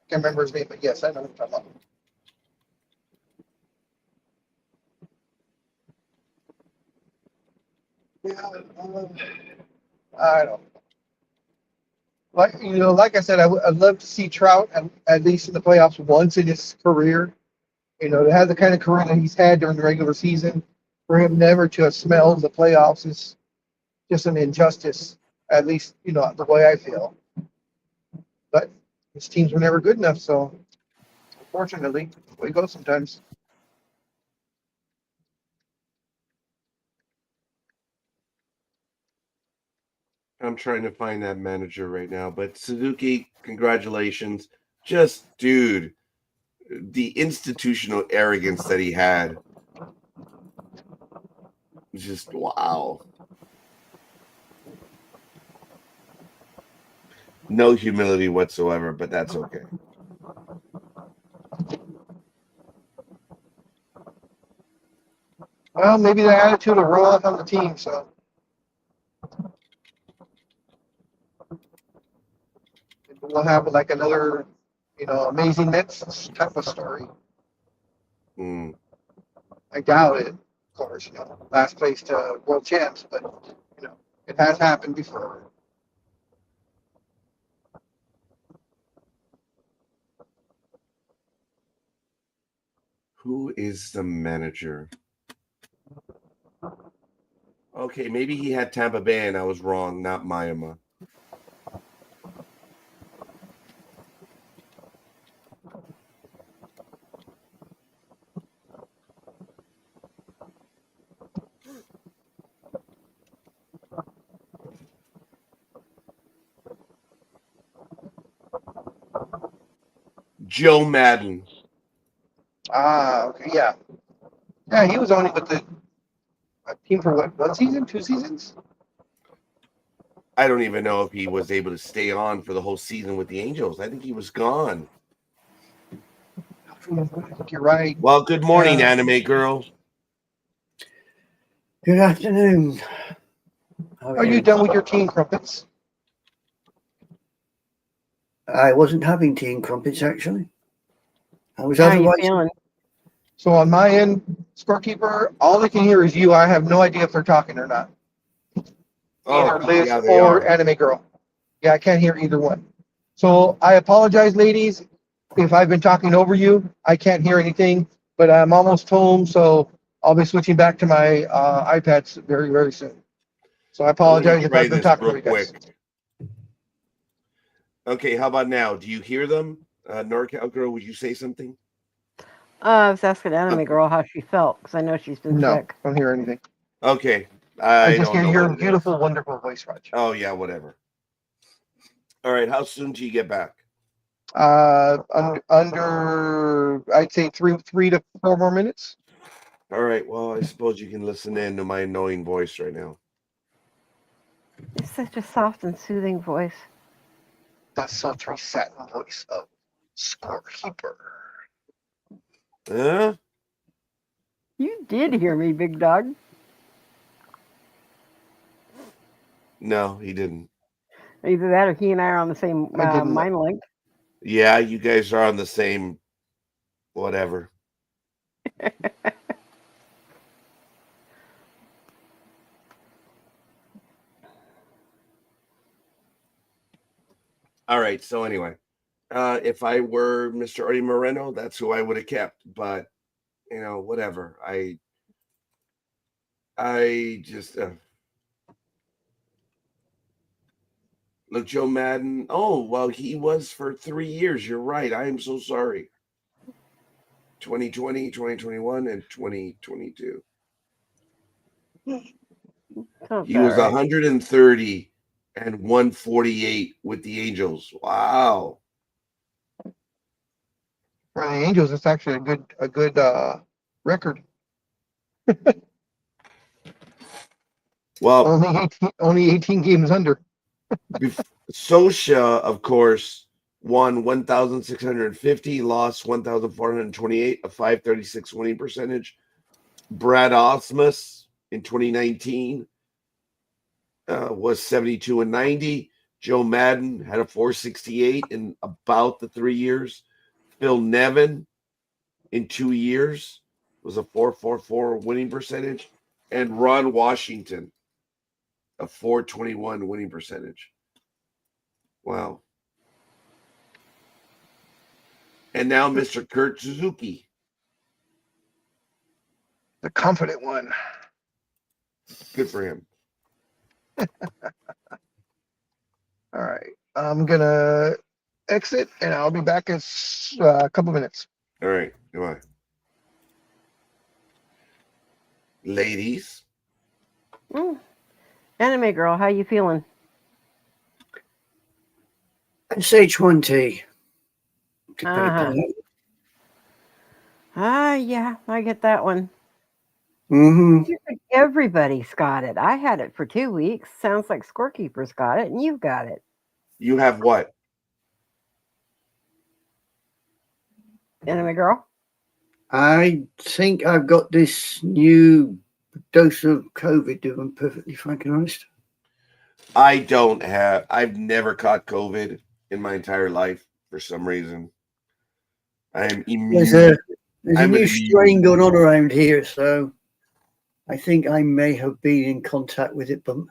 can't remember his name, but yes, I know who you're talking about. Yeah, I don't. Like I said, I'd love to see Trout at least in the playoffs once in his career. To have the kind of career that he's had during the regular season, for him never to have smelled the playoffs is just an injustice. At least, the way I feel. But his teams were never good enough, so unfortunately, we go sometimes. I'm trying to find that manager right now, but Suzuki, congratulations. Just, dude, the institutional arrogance that he had. Just, wow. No humility whatsoever, but that's okay. Well, maybe the attitude will roll off on the team, so. We'll have like another, amazing Mets type of story. Mm. I doubt it, of course, last place to world champs, but, it has happened before. Who is the manager? Okay, maybe he had Tampa Bay and I was wrong, not Miami. Joe Madden. Okay, yeah. Yeah, he was only with the team for what, 1 season, 2 seasons? I don't even know if he was able to stay on for the whole season with the Angels. I think he was gone. I think you're right. Well, good morning, anime girl. Good afternoon. Are you done with your team, Crumpets? I wasn't having tea and crumpets, actually. I was How are you otherwise. feeling? So on my end, scorekeeper, all they can hear is you. I have no idea if they're talking or not. Either Liz yeah, they or are. Anime Girl. Yeah, I can't hear either one. So I apologize, ladies, if I've been talking over you. I can't hear anything, but I'm almost home, so I'll be switching back to my iPads very, very soon. So I apologize if Try I've been this talking real over you guys. quick. Okay, how about now? Do you hear them? NorCal girl, would you say something? I was asking Anime Girl how she felt because I know she's been No, sick. don't hear anything. Okay. I just don't hear know your what it is. beautiful, wonderful voice, Raj. Oh, yeah, whatever. All right, how soon do you get back? Under I'd say 3 to 4 more minutes. All right, well, I suppose you can listen in to my annoying voice right now. It's such a soft and soothing voice. The sultry satin voice of Scorekeeper. Huh? You did hear me, big dog. No, he didn't. Either that or he and I are on the same I didn't. mind link. Yeah, you guys are on the same whatever. All right, so anyway, if I were Mr. Artie Moreno, that's who I would have kept. But, whatever. I just look, Joe Madden. Oh, well, he was for 3 years. You're right. I am so sorry. 2020, 2021, and 2022. He was 130 and 148 with the Angels. Wow. For the Angels, it's actually a good record. Well, only 18 games under. Sosha, of course, won 1,650, lost 1,428, a .536 winning percentage. Brad Osmus in 2019 was 72 and 90. Joe Madden had a 468 in about the 3 years. Phil Nevin in 2 years was a 444 winning percentage. And Ron Washington, a 421 winning percentage. Wow. And now Mr. Kurt Suzuki. The confident one. Good for him. All right. I'm going to exit and I'll be back in a couple minutes. All right. Goodbye. Ladies. Anime girl, how you feeling? SH1T. Yeah, I get that one. Mm-hmm. Everybody's got it. I had it for 2 weeks. Sounds like Scorekeeper's got it, and you've got it. You have what? Anime girl? I think I've got this new dose of COVID, to be perfectly frank and honest. I've never caught COVID in my entire life for some reason. I am immune. There's a new strain going on around here, so I think I may have been in contact with it from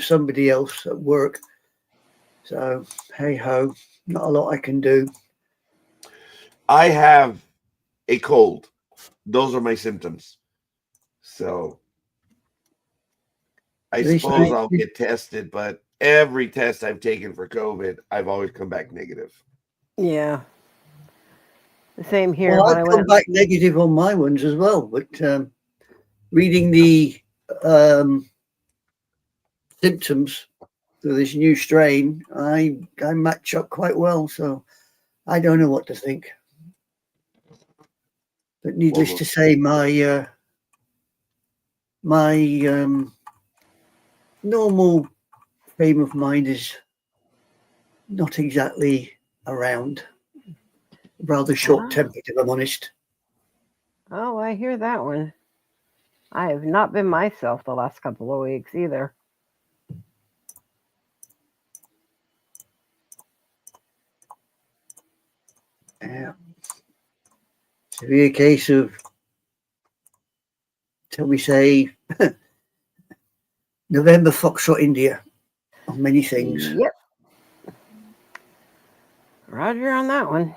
somebody else at work. So, hey ho, not a lot I can do. I have a cold. Those are my symptoms. So I suppose I'll get tested, but every test I've taken for COVID, I've always come back negative. Yeah. The same here. Well, I've come back negative on my ones as well, but reading the symptoms for this new strain, I match up quite well, so I don't know what to think. But needless to say, my normal frame of mind is not exactly around. Rather short-tempered, if I'm honest. Oh, I hear that one. I have not been myself the last couple of weeks either. Yeah. To be a case of, shall we say, November Foxtrot India on many things. Yep. Roger on that one.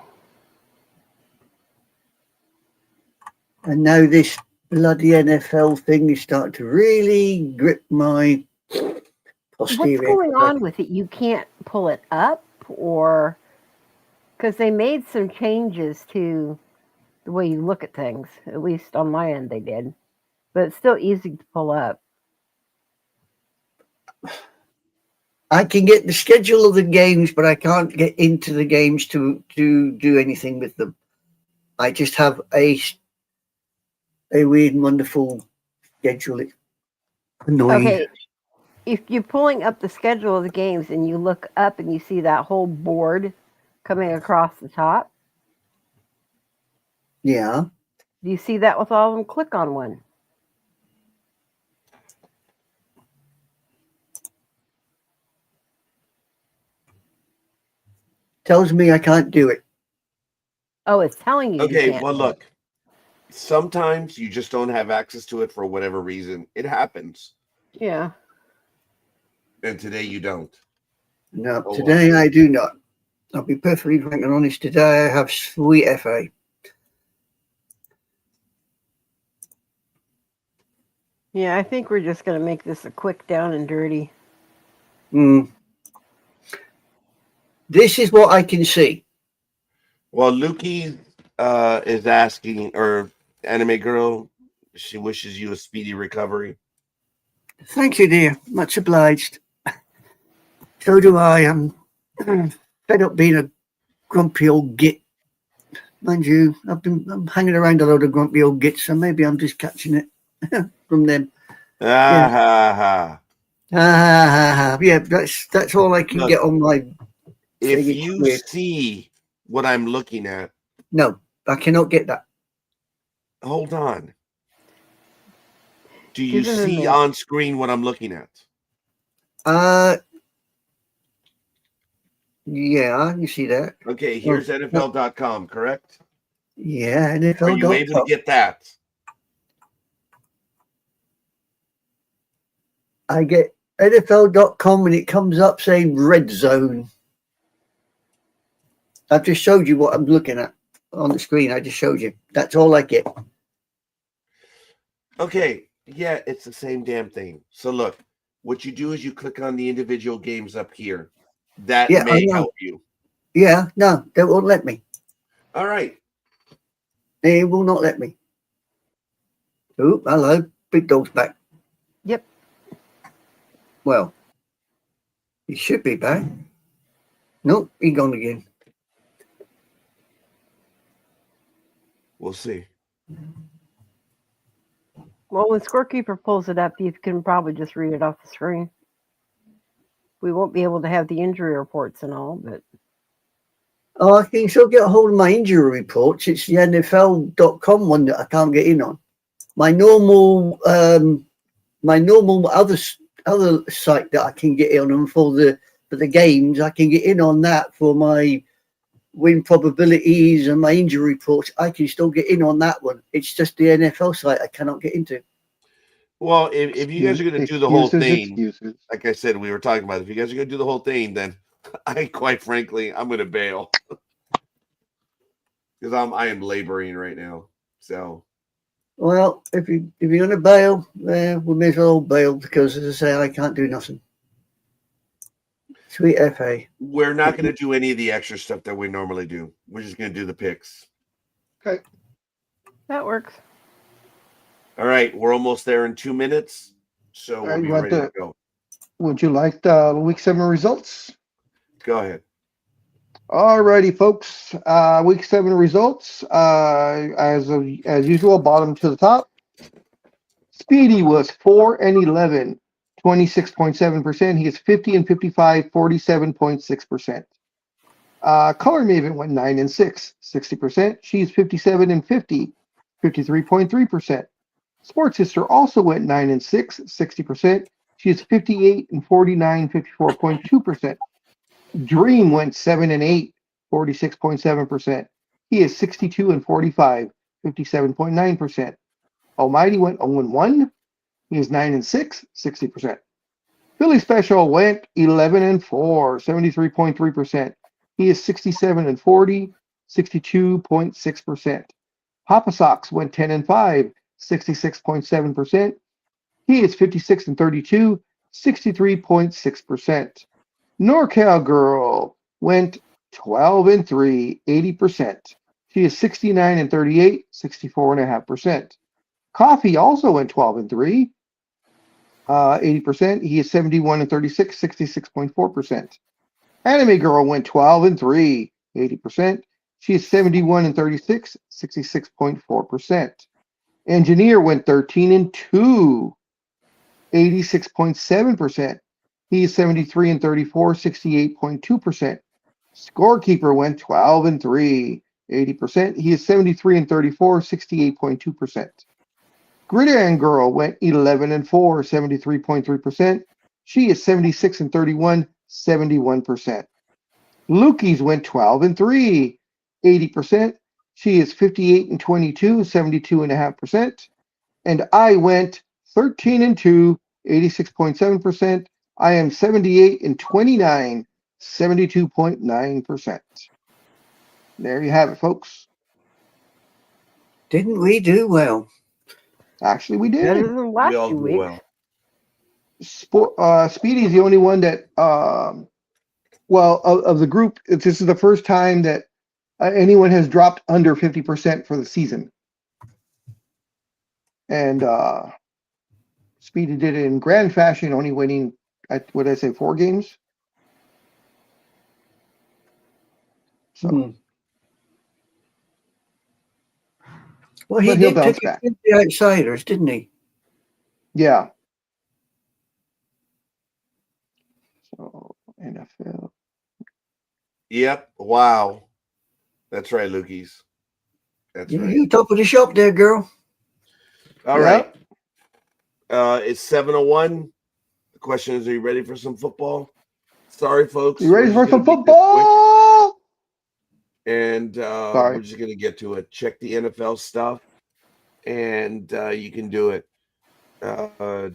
And now this bloody NFL thing is starting to really grip my posterior. What's going on with it? You can't pull it up, or because they made some changes to the way you look at things. At least on my end, they did, but it's still easy to pull up. I can get the schedule of the games, but I can't get into the games to do anything with them. I just have a weird and wonderful schedule. Annoying. Okay, if you're pulling up the schedule of the games and you look up and you see that whole board coming across the top. Yeah. Do you see that with all of them? Click on one. Tells me I can't do it. Oh, it's telling you. Okay, you can't well, look. Sometimes you just don't have access to it for whatever reason. It happens. Yeah. And today you don't. No, today I do not. I'll be perfectly frank and honest. Today I have sweet FA. Yeah, I think we're just going to make this a quick down and dirty. This is what I can see. Well, Lukey is asking, or Anime Girl, she wishes you a speedy recovery. Thank you, dear. Much obliged. So do I. I'm fed up being a grumpy old git. Mind you, I'm hanging around a load of grumpy old gits, so maybe I'm just catching it from them. Yeah, that's all I can get on my. If you see what I'm looking at, no, I cannot get that. Hold on. Do you Give him a see minute. on screen what I'm looking at? Yeah, you see that? Okay, here's NFL.com, correct? Yeah, Are you able to NFL.com. get that? I get NFL.com and it comes up saying red zone. I've just showed you what I'm looking at on the screen. I just showed you. That's all I get. Okay, yeah, it's the same damn thing. So look, what you do is you click on the individual games up here. That Yeah, I may know. help you. Yeah, no, they won't let me. All right. They will not let me. Oh, hello. Big dog's back. Yep. Well, he should be back. Nope, he gone again. We'll see. Well, when Scorekeeper pulls it up, you can probably just read it off the screen. We won't be able to have the injury reports and all, but Oh, I can still get a hold of my injury reports. It's the NFL.com one that I can't get in on. My normal other site that I can get in on for the games, I can get in on that for my win probabilities and my injury reports. I can still get in on that one. It's just the NFL site I cannot get into. Well, if you guys are going to do the whole thing, Excuses. like I said, we were talking about, if you guys are going to do the whole thing, then quite frankly, I'm going to bail because I am laboring right now. So, Well, if you're going to bail, we may as well bail because, as I say, I can't do nothing. Sweet FA. we're not going to do any of the extra stuff that we normally do. We're just going to do the picks. Okay. that works. All right, we're almost there in 2 minutes, so All we'll right, be you want ready to the- go. Would you like the week 7 results? Go ahead. All righty, folks. Week 7 results. As usual, bottom to the top. Speedy was 4-11, 26.7%. He is 50 and 55, 47.6%. Color Maven went 9-6, 60%. She's 57 and 50, 53.3%. Sports Sister also went 9-6, 60%. She is 58 and 49, 54.2%. Dream went 7-8, 46.7%. He is 62 and 45, 57.9%. Almighty went 0-1. He is 9-6, 60%. Philly Special went 11-4, 73.3%. He is 67 and 40, 62.6%. Papa Sox went 10-5, 66.7%. He is 56 and 32, 63.6%. NorCal Girl went 12-3, 80%. She is 69 and 38, 64.5%. Coffee also went 12-3, 80%. He is 71 and 36, 66.4%. Anime Girl went 12-3, 80%. She is 71 and 36, 66.4%. Engineer went 13-2, 86.7%. He is 73 and 34, 68.2%. Scorekeeper went 12-3, 80%. He is 73 and 34, 68.2%. Gridiron Girl went 11-4, 73.3%. She is 76 and 31, 71%. Lukey's went 12-3, 80%. She is 58 and 22, 72.5%. And I went 13-2, 86.7%. I am 78 and 29, 72.9%. There you have it, folks. Didn't we do well? Actually, we did. Better than the last We all 2 do weeks. well. Speedy's the only one that, of the group, this is the first time that anyone has dropped under 50% for the season. And Speedy did it in grand fashion, only winning, what did I say, 4 games? So, Well, he But he'll did bounce pick back. the outsiders, didn't he? yeah. So, NFL. Yep. Wow. That's right, Lukey's. That's Yeah, right. you top of the shop there, girl. All Yeah. right. It's 7:01. The question is, are you ready for some football? Sorry, folks. You ready we're for just some gonna make this quick, football? and Sorry. we're just gonna get to it. Check the NFL stuff, and you can do it. We're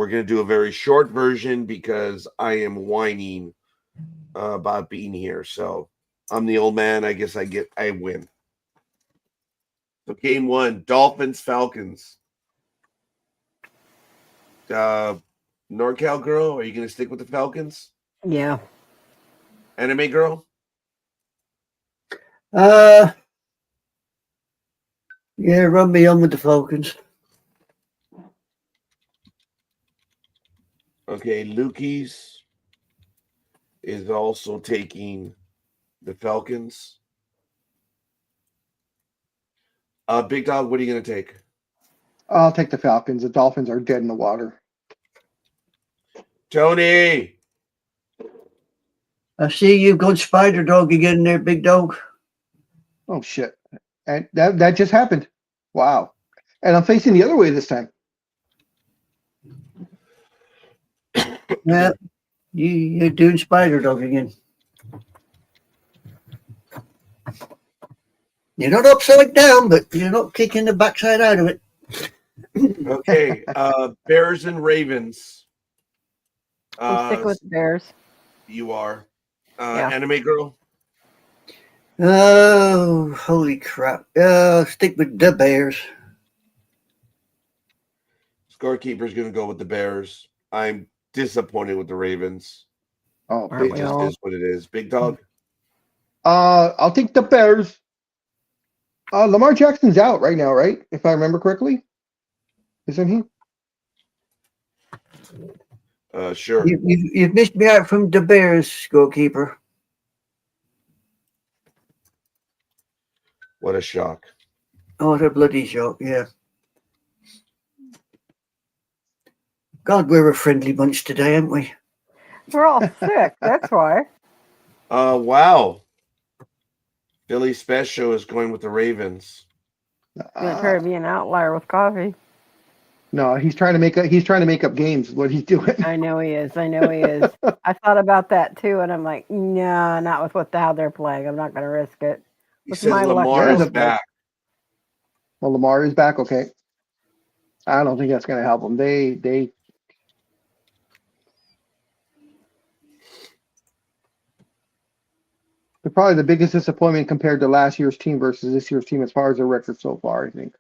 gonna do a very short version because I am whining about being here. So I'm the old man. I guess I win. So game one, Dolphins Falcons. NorCal girl, are you gonna stick with the Falcons? Yeah. Anime girl? Yeah, run me on with the Falcons. Okay, Lukey's is also taking the Falcons. Big Dog, what are you gonna take? I'll take the Falcons. The Dolphins are dead in the water. Tony. I see you've got Spider Dog again there, big dog. Oh shit! And that just happened. Wow. And I'm facing the other way this time. Yeah, you're doing Spider Dog again. You're not upside down, but you're not kicking the backside out of it. Okay, Bears and Ravens. I'm sticking with the Bears. You are. Yeah. Anime girl. Oh, holy crap. Stick with the Bears. Scorekeeper's gonna go with the Bears. I'm disappointed with the Ravens. Oh, Aren't It we just all? is what it is. Big Dog. I'll take the Bears. Lamar Jackson's out right now, right? If I remember correctly, isn't he? Sure. You've missed me out from the Bears, scorekeeper. What a shock. Oh, what a bloody shock, yeah. God, we're a friendly bunch today, aren't we? We're all sick. That's why. Wow. Philly Special is going with the Ravens. Gonna try to be an outlier with coffee. No, he's trying to make up games. What he's doing. I know he is. I know he is. I thought about that too, and I'm like, no, not with how they're playing. I'm not gonna risk it. He With says my luck, Lamar Yeah, is the- back. Well, Lamar is back. Okay. I don't think that's going to help them. They're probably the biggest disappointment compared to last year's team versus this year's team as far as their record so far, I think.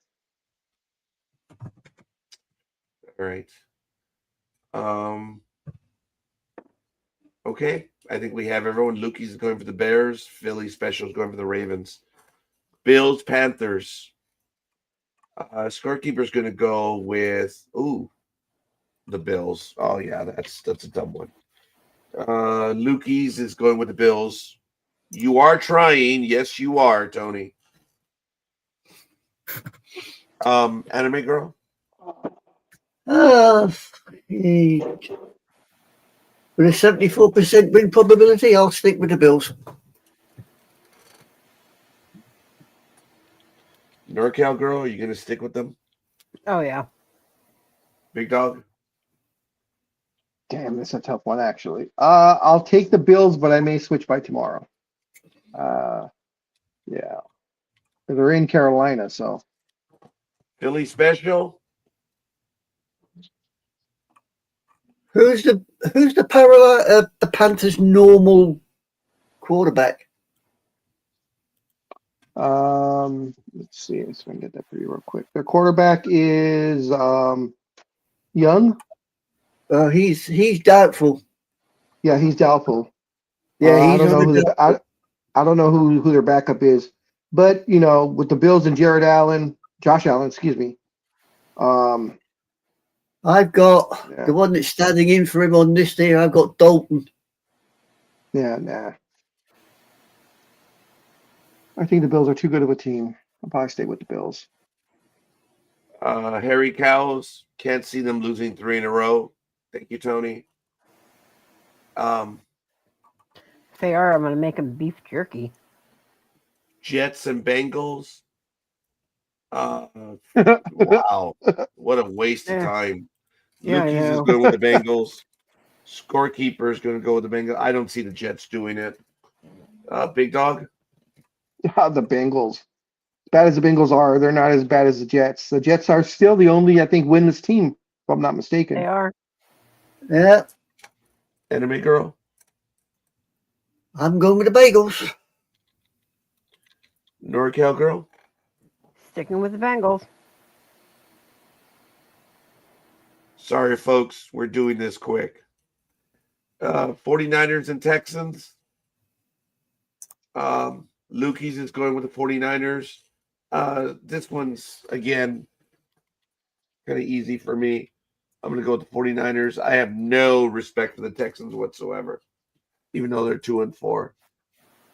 All right. Okay. I think we have everyone. Lukey's going for the Bears. Philly Special's going for the Ravens. Bills, Panthers. Scorekeeper's going to go with the Bills. Oh yeah, that's a dumb one. Lukey's is going with the Bills. You are trying. Yes, you are, Tony. Anime girl. With a 74% win probability, I'll stick with the Bills. NorCal girl, are you going to stick with them? Oh yeah. Big Dog. Damn, that's a tough one, actually. I'll take the Bills, but I may switch by tomorrow. Yeah. They're in Carolina, so. Philly Special. Who's the parallel the Panthers' normal quarterback? Let's see. Let's try and get that for you real quick. Their quarterback is Young. He's doubtful. Yeah, he's doubtful. Yeah, I he's don't know on who the I don't know who their backup is, but with the Bills and Josh Allen, excuse me. I've got Yeah. the one that's standing in for him on this day. I've got Dalton. Yeah, nah. I think the Bills are too good of a team. I'll probably stay with the Bills. Harry Cows. Can't see them losing 3 in a row. Thank you, Tony. If they are, I'm gonna make them beef jerky. Jets and Bengals. Wow. What a waste of Yeah. time. Yeah, I Lukey's is know. going with the Bengals. Scorekeeper is going to go with the Bengals. I don't see the Jets doing it. Big Dog? The Bengals. As bad as the Bengals are, they're not as bad as the Jets. The Jets are still the only, I think, winless team, if I'm not mistaken. They are. Yeah, Enemy Girl? I'm going with the Bagels. NorCal Girl? Sticking with the Bengals. Sorry, folks. We're doing this quick. 49ers and Texans. Lukey's is going with the 49ers. This one's, again, kind of easy for me. I'm going to go with the 49ers. I have no respect for the Texans whatsoever, even though they're 2-4.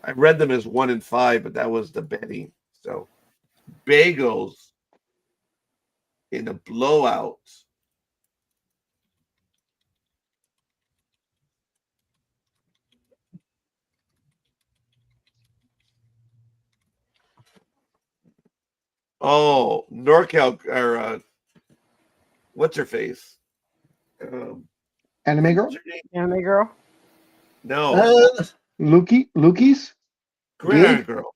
I read them as 1-5, but that was the betting. So, Bagels in a blowout. Oh, NorCal, or what's her face? Anime Girl? What's her name? Anime girl. No, Lukey's? Gridiron Gig? Girl.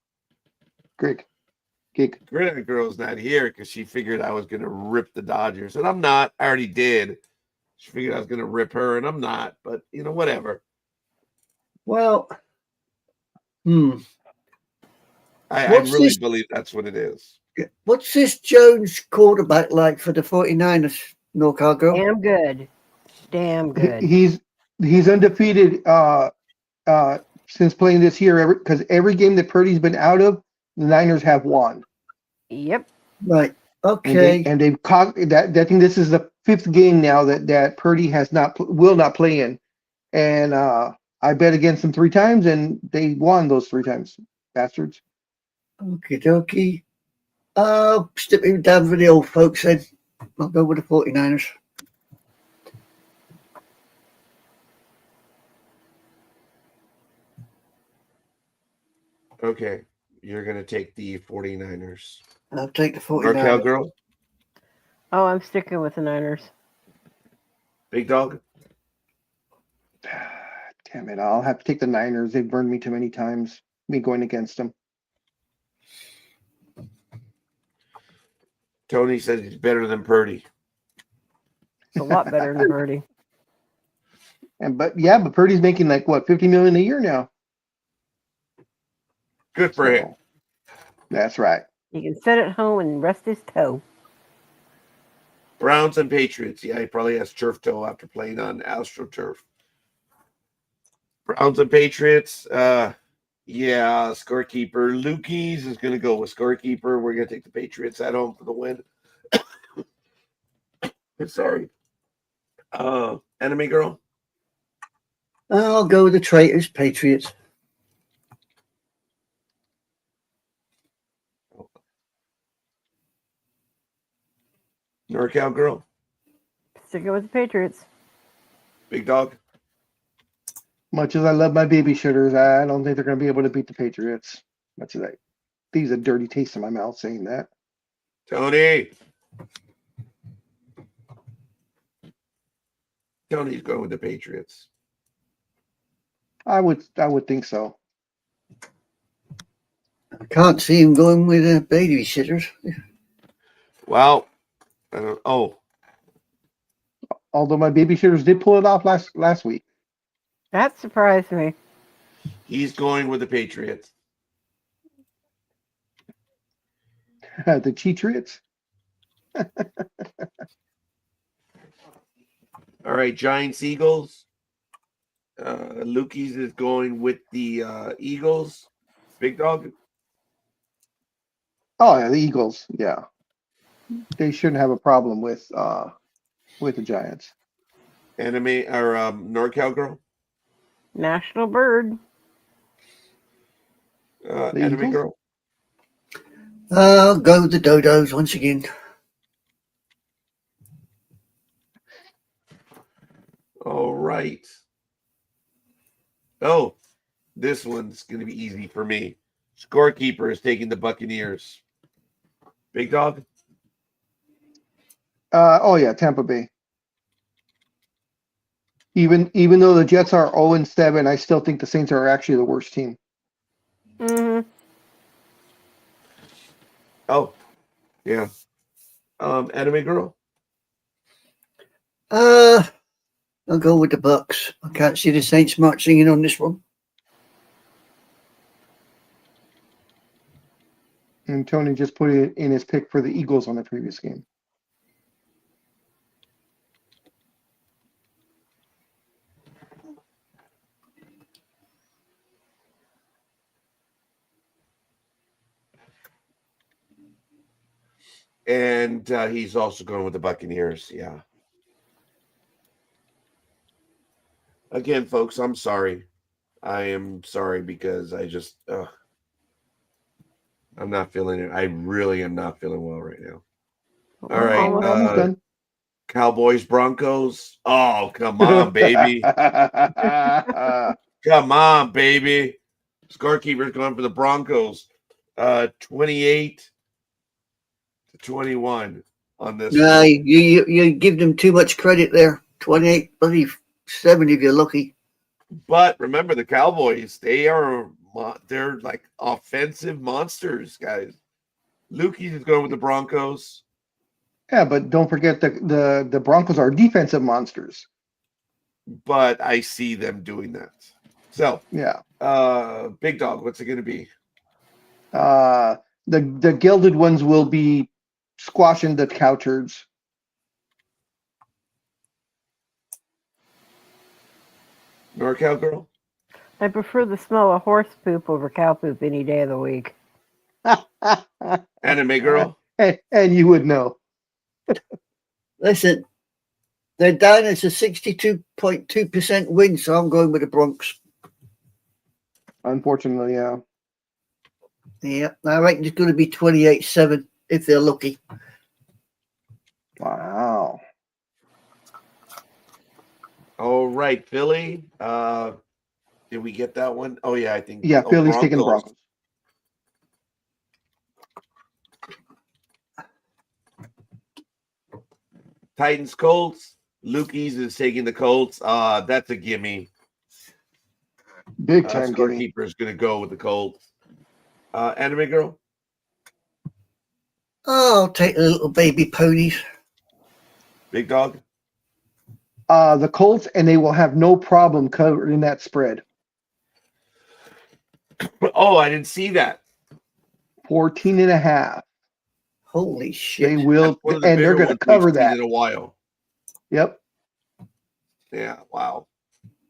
Greg. Gig. Gridiron Girl's not here because she figured I was going to rip the Dodgers, and I'm not. I already did. She figured I was going to rip her, and I'm not. But whatever. Well, I What's really this? believe that's what it is. What's this Jones quarterback like for the 49ers, NorCal Girl? Damn good. Damn good. He's undefeated since playing this year because every game that Purdy's been out of, the Niners have won. Yep. Right. Okay. And they've caught that. I think this is the 5th game now that Purdy will not play in. And I bet against them 3 times, and they won those 3 times, bastards. Okie dokie. Stepping down for the old folks then. I'll go with the 49ers. Okay, you're going to take the 49ers. I'll take the NorCal 49ers. Girl, Oh, I'm sticking with the Niners. Big Dog. Damn it! I'll have to take the Niners. They've burned me too many times. Me going against them. Tony says he's better than Purdy. It's a lot better than Purdy. But Purdy's making like what, $50 million a year now. Good for him. That's right. He can sit at home and rest his toe. Browns and Patriots. Yeah, he probably has turf toe after playing on AstroTurf. Browns and Patriots. Yeah, scorekeeper. Lukey's is going to go with scorekeeper. We're going to take the Patriots at home for the win. Sorry. Enemy Girl. I'll go with the traitors, Patriots. NorCal Girl. Sticking with the Patriots. Big Dog. Much as I love my babysitters, I don't think they're going to be able to beat the Patriots. Much as I leaves a dirty taste in my mouth saying that. Tony. Tony's going with the Patriots. I would think so. I can't see him going with babysitters. Well, I don't. Oh, Although my babysitters did pull it off last week. That surprised me. he's going with the Patriots. The Cheatriots. All right, Giants, Eagles. Lukey's is going with the Eagles. Big Dog. Oh yeah, the Eagles. Yeah, they shouldn't have a problem with the Giants. Enemy or NorCal Girl. National bird. The Enemy Eagles? Girl. I'll go with the Dodos once again. All right. Oh, this one's going to be easy for me. Scorekeeper is taking the Buccaneers. Big Dog. Oh yeah, Tampa Bay. Even though the Jets are 0-7, I still think the Saints are actually the worst team. Mm-hmm. Oh, yeah. Anime Girl. I'll go with the Bucks. I can't see the Saints marching in on this one. And Tony just put it in his pick for the Eagles on the previous game. And he's also going with the Buccaneers. Yeah. Again, folks, I'm sorry. I am sorry because I just, I'm not feeling it. I really am not feeling well right now. All right. We're almost done. Cowboys, Broncos. Oh, come on, baby. Come on, baby. Scorekeeper's going for the Broncos. 28-21 on this No, one. you give them too much credit there. 28, I believe 7 if you're lucky. But remember, the Cowboys, they're like offensive monsters, guys. Lukey is going with the Broncos. Yeah, but don't forget the Broncos are defensive monsters. But I see them doing that. So, Yeah. Big Dog, what's it going to be? The gilded ones will be squashing the Couchards. NorCal Girl? I prefer the smell of horse poop over cow poop any day of the week. Anime Girl? And you would know. Listen, they're down. It's a 62.2% win, so I'm going with the Bronx. Unfortunately, yeah. Yeah, I reckon it's going to be 28-7 if they're lucky. Wow. All right, Philly. Did we get that one? Oh, yeah, I think. Yeah, Philly's taking the Broncos. Titans, Colts. Lukey's is taking the Colts. That's a gimme. Big time gimme. Scorekeeper is going to go with the Colts. Anime Girl? Oh, I'll take the little baby ponies. Big Dog? The Colts, and they will have no problem covering that spread. Oh, I didn't see that. 14.5. Holy shit. They will, That's one of the and they're bigger going to ones we've cover seen that. in a while. Yep. Yeah, wow.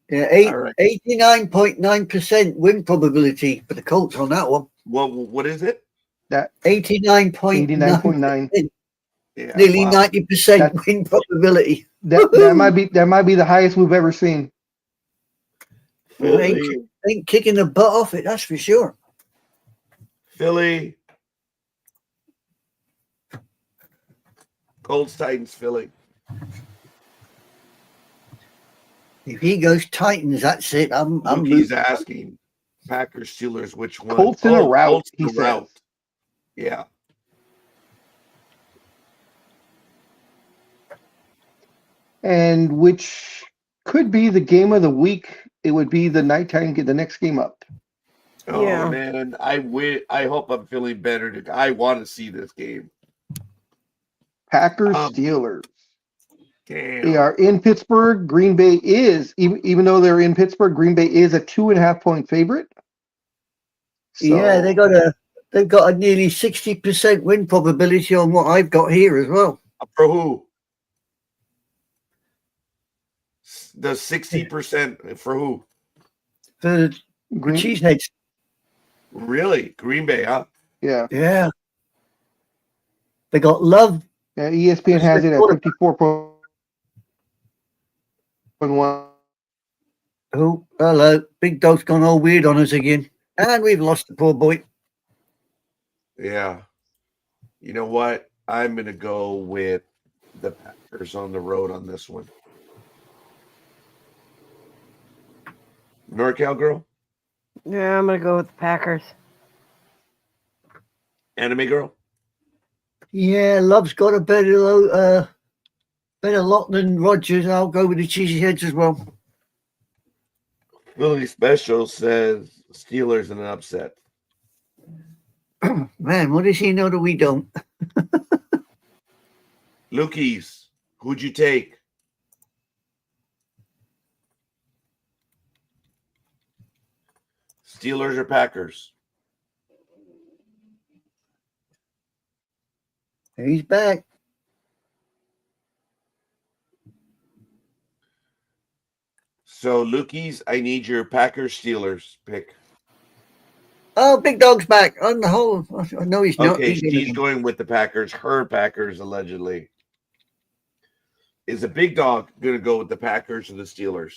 Yeah, All right. 89.9% win probability for the Colts on that one. What is it? 89.9%. 89.9. Yeah, Nearly wow. 90% win probability. That might be the highest we've ever seen. Philly. Ain't kicking the butt off it, that's for sure. Philly. Colts, Titans, Philly. If he goes Titans, that's it. I'm He's asking Packers, Steelers, which one? Colts in a route, Colts he in a says. route. Yeah. And which could be the game of the week. It would be the nighttime, get the next game up. Oh Yeah. man, I hope I'm feeling better. I want to see this game. Packers, Steelers. Damn. They are in Pittsburgh. Green Bay is, even though they're in Pittsburgh, Green Bay is a 2.5-point favorite. So, yeah, they've got a nearly 60% win probability on what I've got here as well. For who? The 60% for who? For Green, Cheeseheads. Really? Green Bay, huh? yeah. Yeah. They got Love. Yeah, ESPN has it at 54.1. Oh, hello. Big Dog's gone all weird on us again. And we've lost the poor boy. Yeah. You know what? I'm going to go with the Packers on the road on this one. NorCal Girl? Yeah, I'm gonna go with the Packers. Anime Girl? Yeah, Love's got a better lot than Rogers. I'll go with the cheesy heads as well. Philly Special says Steelers in an upset. Man, what does he know that we don't? Lukey's, who'd you take? Steelers or Packers? He's back. So, Lukey's, I need your Packers Steelers pick. Oh, Big Dog's back on the whole. I know he's not. Okay, He's she's going with the Packers. Her Packers, allegedly. Is the Big Dog going to go with the Packers or the Steelers?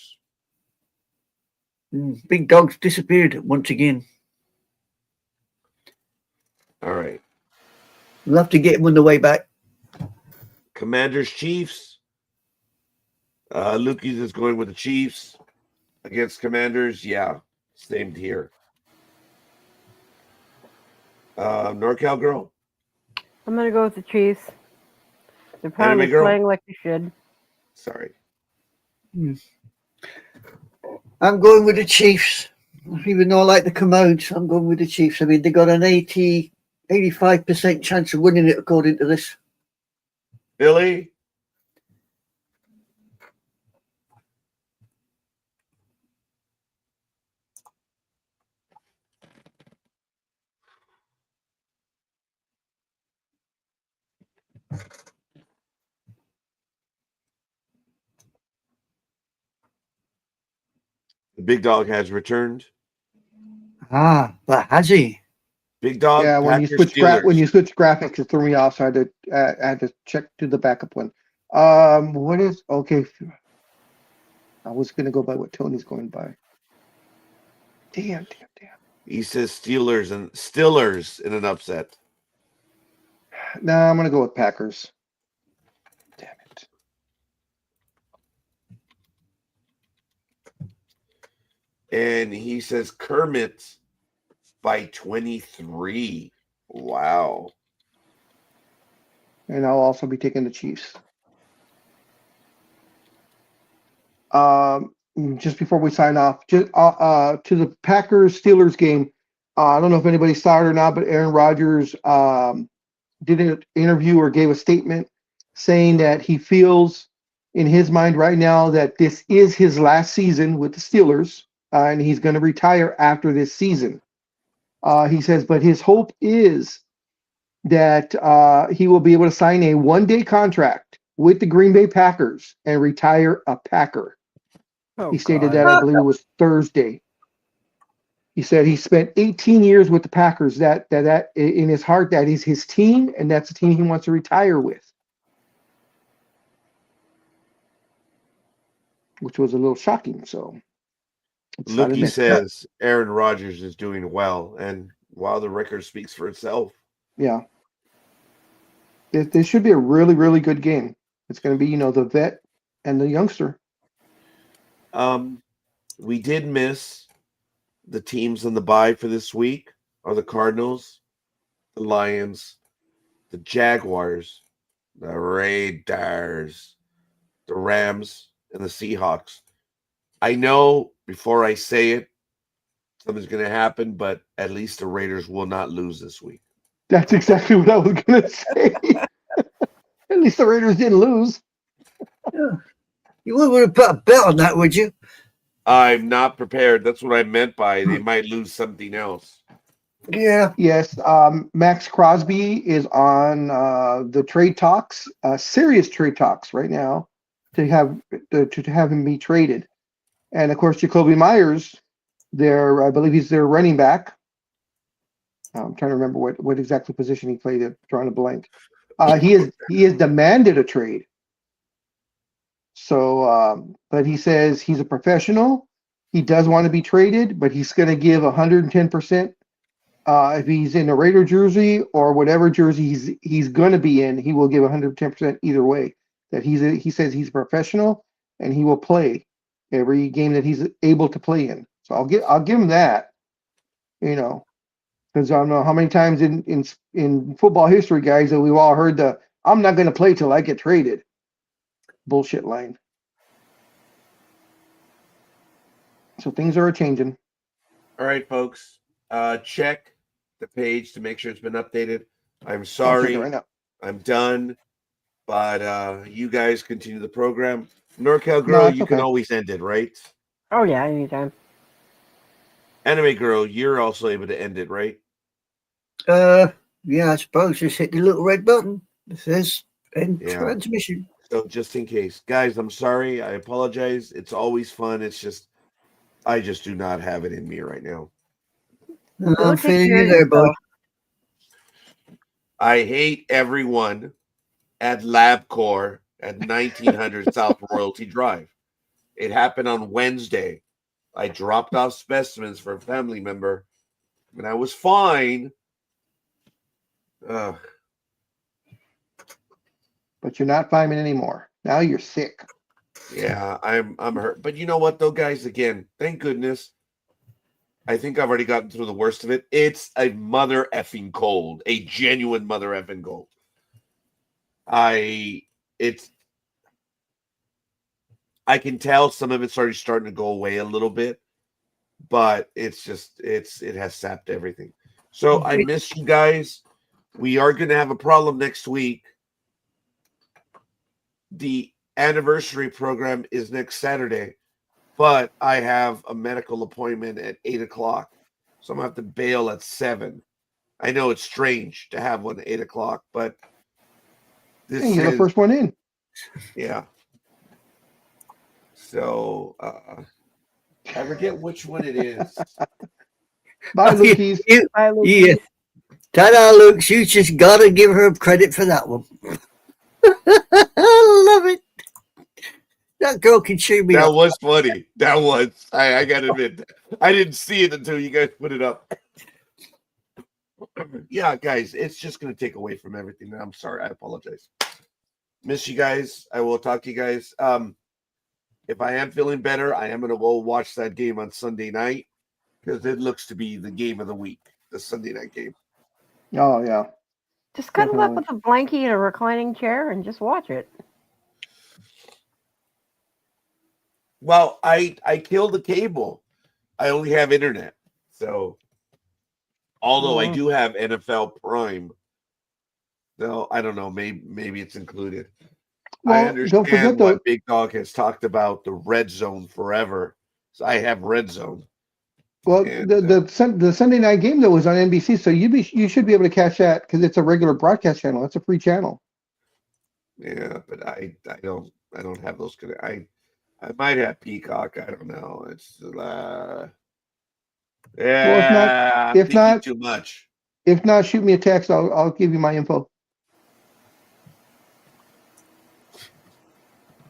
Big Dog's disappeared once again. All right. We'll have to get him on the way back. Commanders Chiefs. Lukey's is going with the Chiefs against Commanders. Yeah, same here. NorCal girl. I'm gonna go with the Chiefs. They're probably Anime girl? playing like they should. Sorry. I'm going with the Chiefs. Even though I like the Commodes, I'm going with the Chiefs. I mean, they got an 85% chance of winning it, according to this. Billy. The Big Dog has returned. But has he? Big Dog. Yeah, when Packers, you switch Steelers. when you switch graphics, it threw me off, so I had to check to the backup one. What is okay? I was gonna go by what Tony's going by. Damn. He says Steelers in an upset. Nah, I'm gonna go with Packers. Damn it. And he says Kermit by 23. Wow. And I'll also be taking the Chiefs. Just before we sign off, just to the Packers Steelers game. I don't know if anybody saw it or not, but Aaron Rodgers did an interview or gave a statement saying that he feels in his mind right now that this is his last season with the Steelers, and he's going to retire after this season. He says, but his hope is that he will be able to sign a one-day contract with the Green Bay Packers and retire a Packer. Oh, He stated God. that, I believe it was Thursday. He said he spent 18 years with the Packers. That in his heart, that is his team, and that's the team he wants to retire with. Which was a little shocking. So, Lukey says Aaron Rodgers is doing well, and while the record speaks for itself. Yeah. This should be a really, really good game. It's going to be, the vet and the youngster. We did miss the teams on the bye for this week are the Cardinals, the Lions, the Jaguars, the Raiders, the Rams, and the Seahawks. I know before I say it, something's going to happen, but at least the Raiders will not lose this week. That's exactly what I was going to say. At least the Raiders didn't lose. Yeah. You wouldn't put a bet on that, would you? I'm not prepared. That's what I meant by they might lose something else. Yeah. Yes, Max Crosby is on the trade talks, serious trade talks right now to have him be traded. And of course, Jacoby Myers, I believe he's their running back. I'm trying to remember what exactly position he played. I'm drawing a blank. He has demanded a trade. So, but he says he's a professional. He does want to be traded, but he's going to give 110%. If he's in a Raider jersey or whatever jersey he's going to be in, he will give 110% either way. That he says he's a professional and he will play every game that he's able to play in. So I'll give him that, because Because I don't know how many times in football history, guys, that we've all heard the "I'm not going to play till I get traded" bullshit line. So things are changing. All right, folks. Check the page to make sure it's been updated. I'm I'll check it sorry. right now. I'm done. But you guys continue the program. NorCal No, Girl, it's you can okay. always end it, right? Oh yeah, anytime. Anime Girl, you're also able to end it, right? Yeah, I suppose just hit the little red button that says end Yeah. transmission. So just in case. Guys, I'm sorry. I apologize. It's always fun. It's just, I just do not have it in me right now. Well, go I'm take feeling care you of there, boy. yourself. I hate everyone at LabCorp at 1900 South Royalty Drive. It happened on Wednesday. I dropped off specimens for a family member, and I was fine. But you're not fireman anymore. Now you're sick. Yeah, I'm hurt. But you know what, though, guys? Again, thank goodness. I think I've already gotten through the worst of it. It's a mother effing cold, a genuine mother effing cold. I can tell some of it's already starting to go away a little bit, but it has sapped everything. So I miss you guys. We are going to have a problem next week. The anniversary program is next Saturday, but I have a medical appointment at 8:00, so I'm gonna have to bail at 7. I know it's strange to have one at 8:00, but this Hey, you're the is first one in. yeah. So I forget which one it is. Bye, Lukey's. Bye, Luke. Yeah. Ta-da, Luke. You just got to give her credit for that one. I love it. That girl can chew me That up. was funny. That was. I gotta admit, I didn't see it until you guys put it up. Yeah, guys, it's just gonna take away from everything. I'm sorry. I apologize. Miss you guys. I will talk to you guys. If I am feeling better, I am gonna go watch that game on Sunday night because it looks to be the game of the week, the Sunday night game. Oh yeah. Just cuddle up Definitely. with a blankie and a reclining chair and just watch it. Well, I killed the cable. I only have internet. So although I do have NFL Prime, so I don't know, maybe it's included. I Well, don't forget understand why though. Big Dog has talked about the red zone forever. So I have red zone. Well, And, the Sunday night game that was on NBC, so you should be able to catch that because it's a regular broadcast channel. It's a free channel. yeah, but I don't have those. I might have Peacock. I don't know. It's yeah. if not- too much. If not, shoot me a text. I'll give you my info.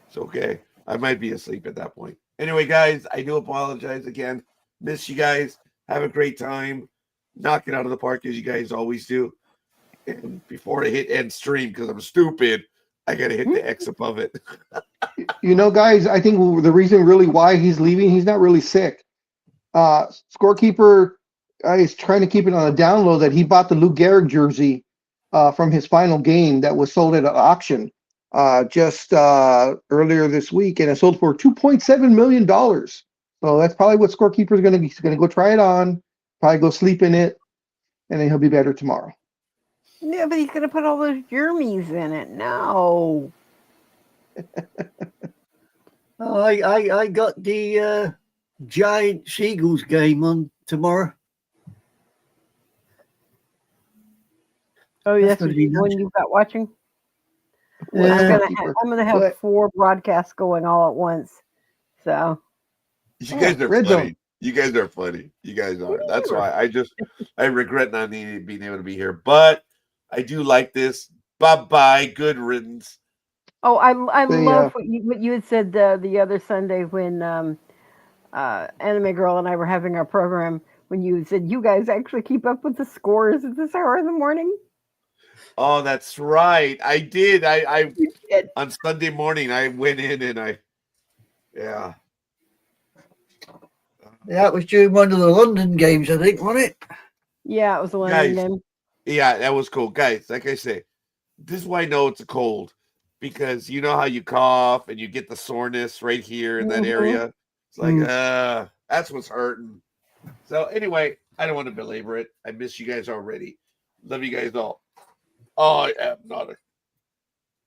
It's okay. I might be asleep at that point. Anyway, guys, I do apologize again. Miss you guys. Have a great time. Knock it out of the park as you guys always do. And before I hit end stream, because I'm stupid, I gotta hit the X above it. You know, guys, I think the reason really why he's leaving, he's not really sick. Scorekeeper is trying to keep it on a down low that he bought the Lou Gehrig jersey from his final game that was sold at an auction just earlier this week, and it sold for $2.7 million. So that's probably what Scorekeeper is going to go try it on, probably go sleep in it, and then he'll be better tomorrow. Yeah, but he's going to put all those germies in it. No. Oh, I got the Giants Eagles game on tomorrow. Oh, yes, That's gonna be one nice. you've got watching. Yeah. I'm gonna have 4 broadcasts going all at once. So You guys are Red funny. Zone. You guys are funny. You guys are. That's why I regret not being able to be here. But I do like this. Bye-bye. Good riddance. oh, I love what you had said the other Sunday when Anime Girl and I were having our program when you said you guys actually keep up with the scores at this hour in the morning. Oh, that's right. I did. I You did. on Sunday morning I went in and yeah. That was during one of the London games, I think, wasn't it? Yeah, it was a London Guys, game. yeah, that was cool. Guys, like I say, this is why I know it's a cold. Because you know how you cough and you get the soreness right here in that Mhm. area. It's like, Mm. that's what's hurting. So anyway, I don't want to belabor it. I miss you guys already. Love you guys all. I am not a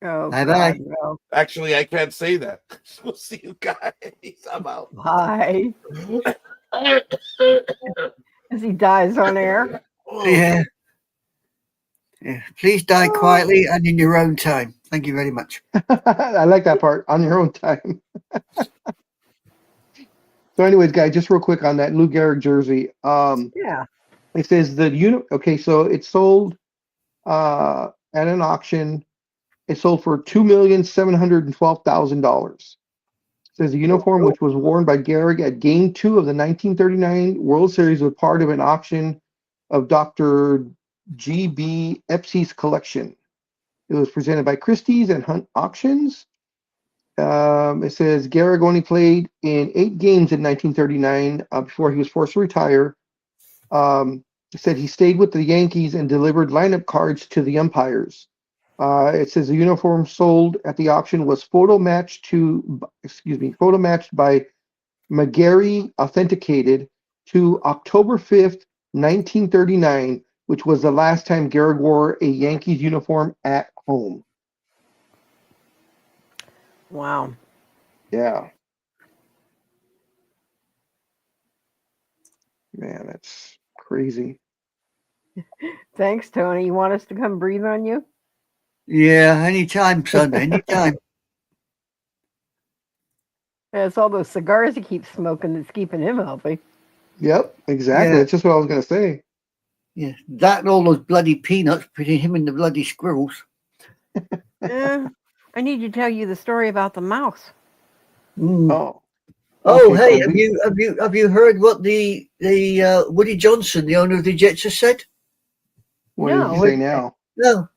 Oh, Bye-bye. God, no. actually I can't say that. So see you guys. I'm out. Bye. As he dies on air. Oh. Yeah. Yeah. Please die quietly and in your own time. Thank you very much. I like that part. On your own time. So, anyways, guys, just real quick on that Lou Gehrig jersey. Yeah. It says the unit. Okay, so it sold at an auction. It sold for $2,712,000. Says the uniform, which was worn by Gehrig at Game 2 of the 1939 World Series, was part of an auction of Dr. G.B. Epsey's collection. It was presented by Christie's and Hunt Auctions. It says Gehrig only played in 8 games in 1939 before he was forced to retire. It said he stayed with the Yankees and delivered lineup cards to the umpires. It says the uniform sold at the auction was photo matched by McGarry Authenticated to October 5th, 1939, which was the last time Gehrig wore a Yankees uniform at home. Wow. Yeah. Man, that's crazy. Thanks, Tony. You want us to come breathe on you? Yeah, anytime, son, anytime. Yeah, it's all those cigars he keeps smoking that's keeping him healthy. Yep, exactly. Yeah. That's just what I was going to say. Yeah, that and all those bloody peanuts putting him in the bloody squirrels. I need to tell you the story about the mouse. Mm. Oh. Oh, Okay, hey, cool. have you heard what the Woody Johnson, the owner of the Jets, has said? What did No. he say now? No,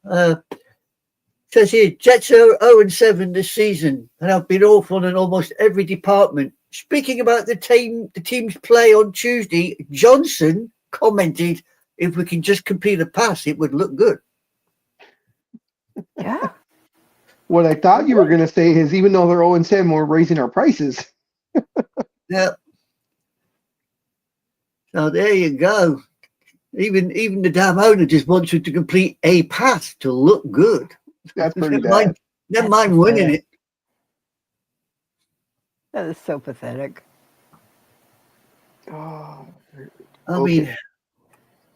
says here Jets are 0-7 this season and have been awful in almost every department. Speaking about the team's play on Tuesday, Johnson commented, "If we can just complete a pass, it would look good." Yeah. What I thought you were going to say is even though they're 0-7, we're raising our prices. Yeah. So there you go. Even the damn owner just wants you to complete a pass to look good. That's pretty Never mind- bad. Never That's mind winning it. That is so pathetic. Oh, I okay. mean,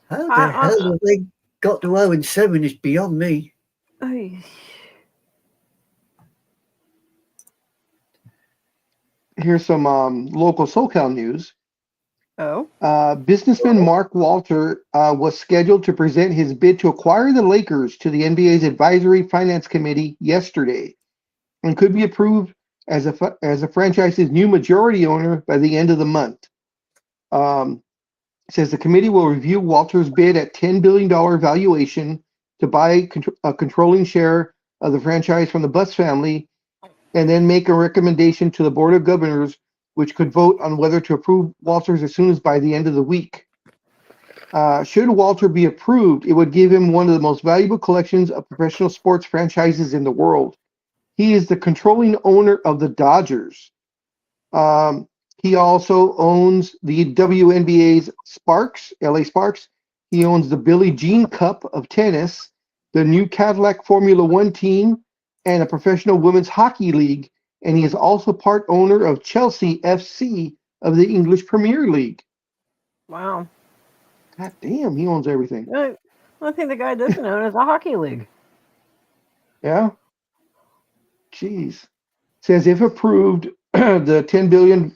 how the hell have they got to 0-7 is beyond me. Ay. Here's some local SoCal news. Oh. Businessman Mark Walter was scheduled to present his bid to acquire the Lakers to the NBA's Advisory Finance Committee yesterday and could be approved as a franchise's new majority owner by the end of the month. It says the committee will review Walter's bid at $10 billion valuation to buy a controlling share of the franchise from the Butts family and then make a recommendation to the Board of Governors, which could vote on whether to approve Walters as soon as by the end of the week. Should Walter be approved, it would give him one of the most valuable collections of professional sports franchises in the world. He is the controlling owner of the Dodgers. He also owns the WNBA's Sparks, LA Sparks. He owns the Billie Jean Cup of tennis, the new Cadillac Formula One team, and a professional women's hockey league. And he is also part owner of Chelsea FC of the English Premier League. Wow. God damn, he owns everything. I think the guy doesn't own is a hockey league. Yeah. Jeez. Says if approved, the $10 billion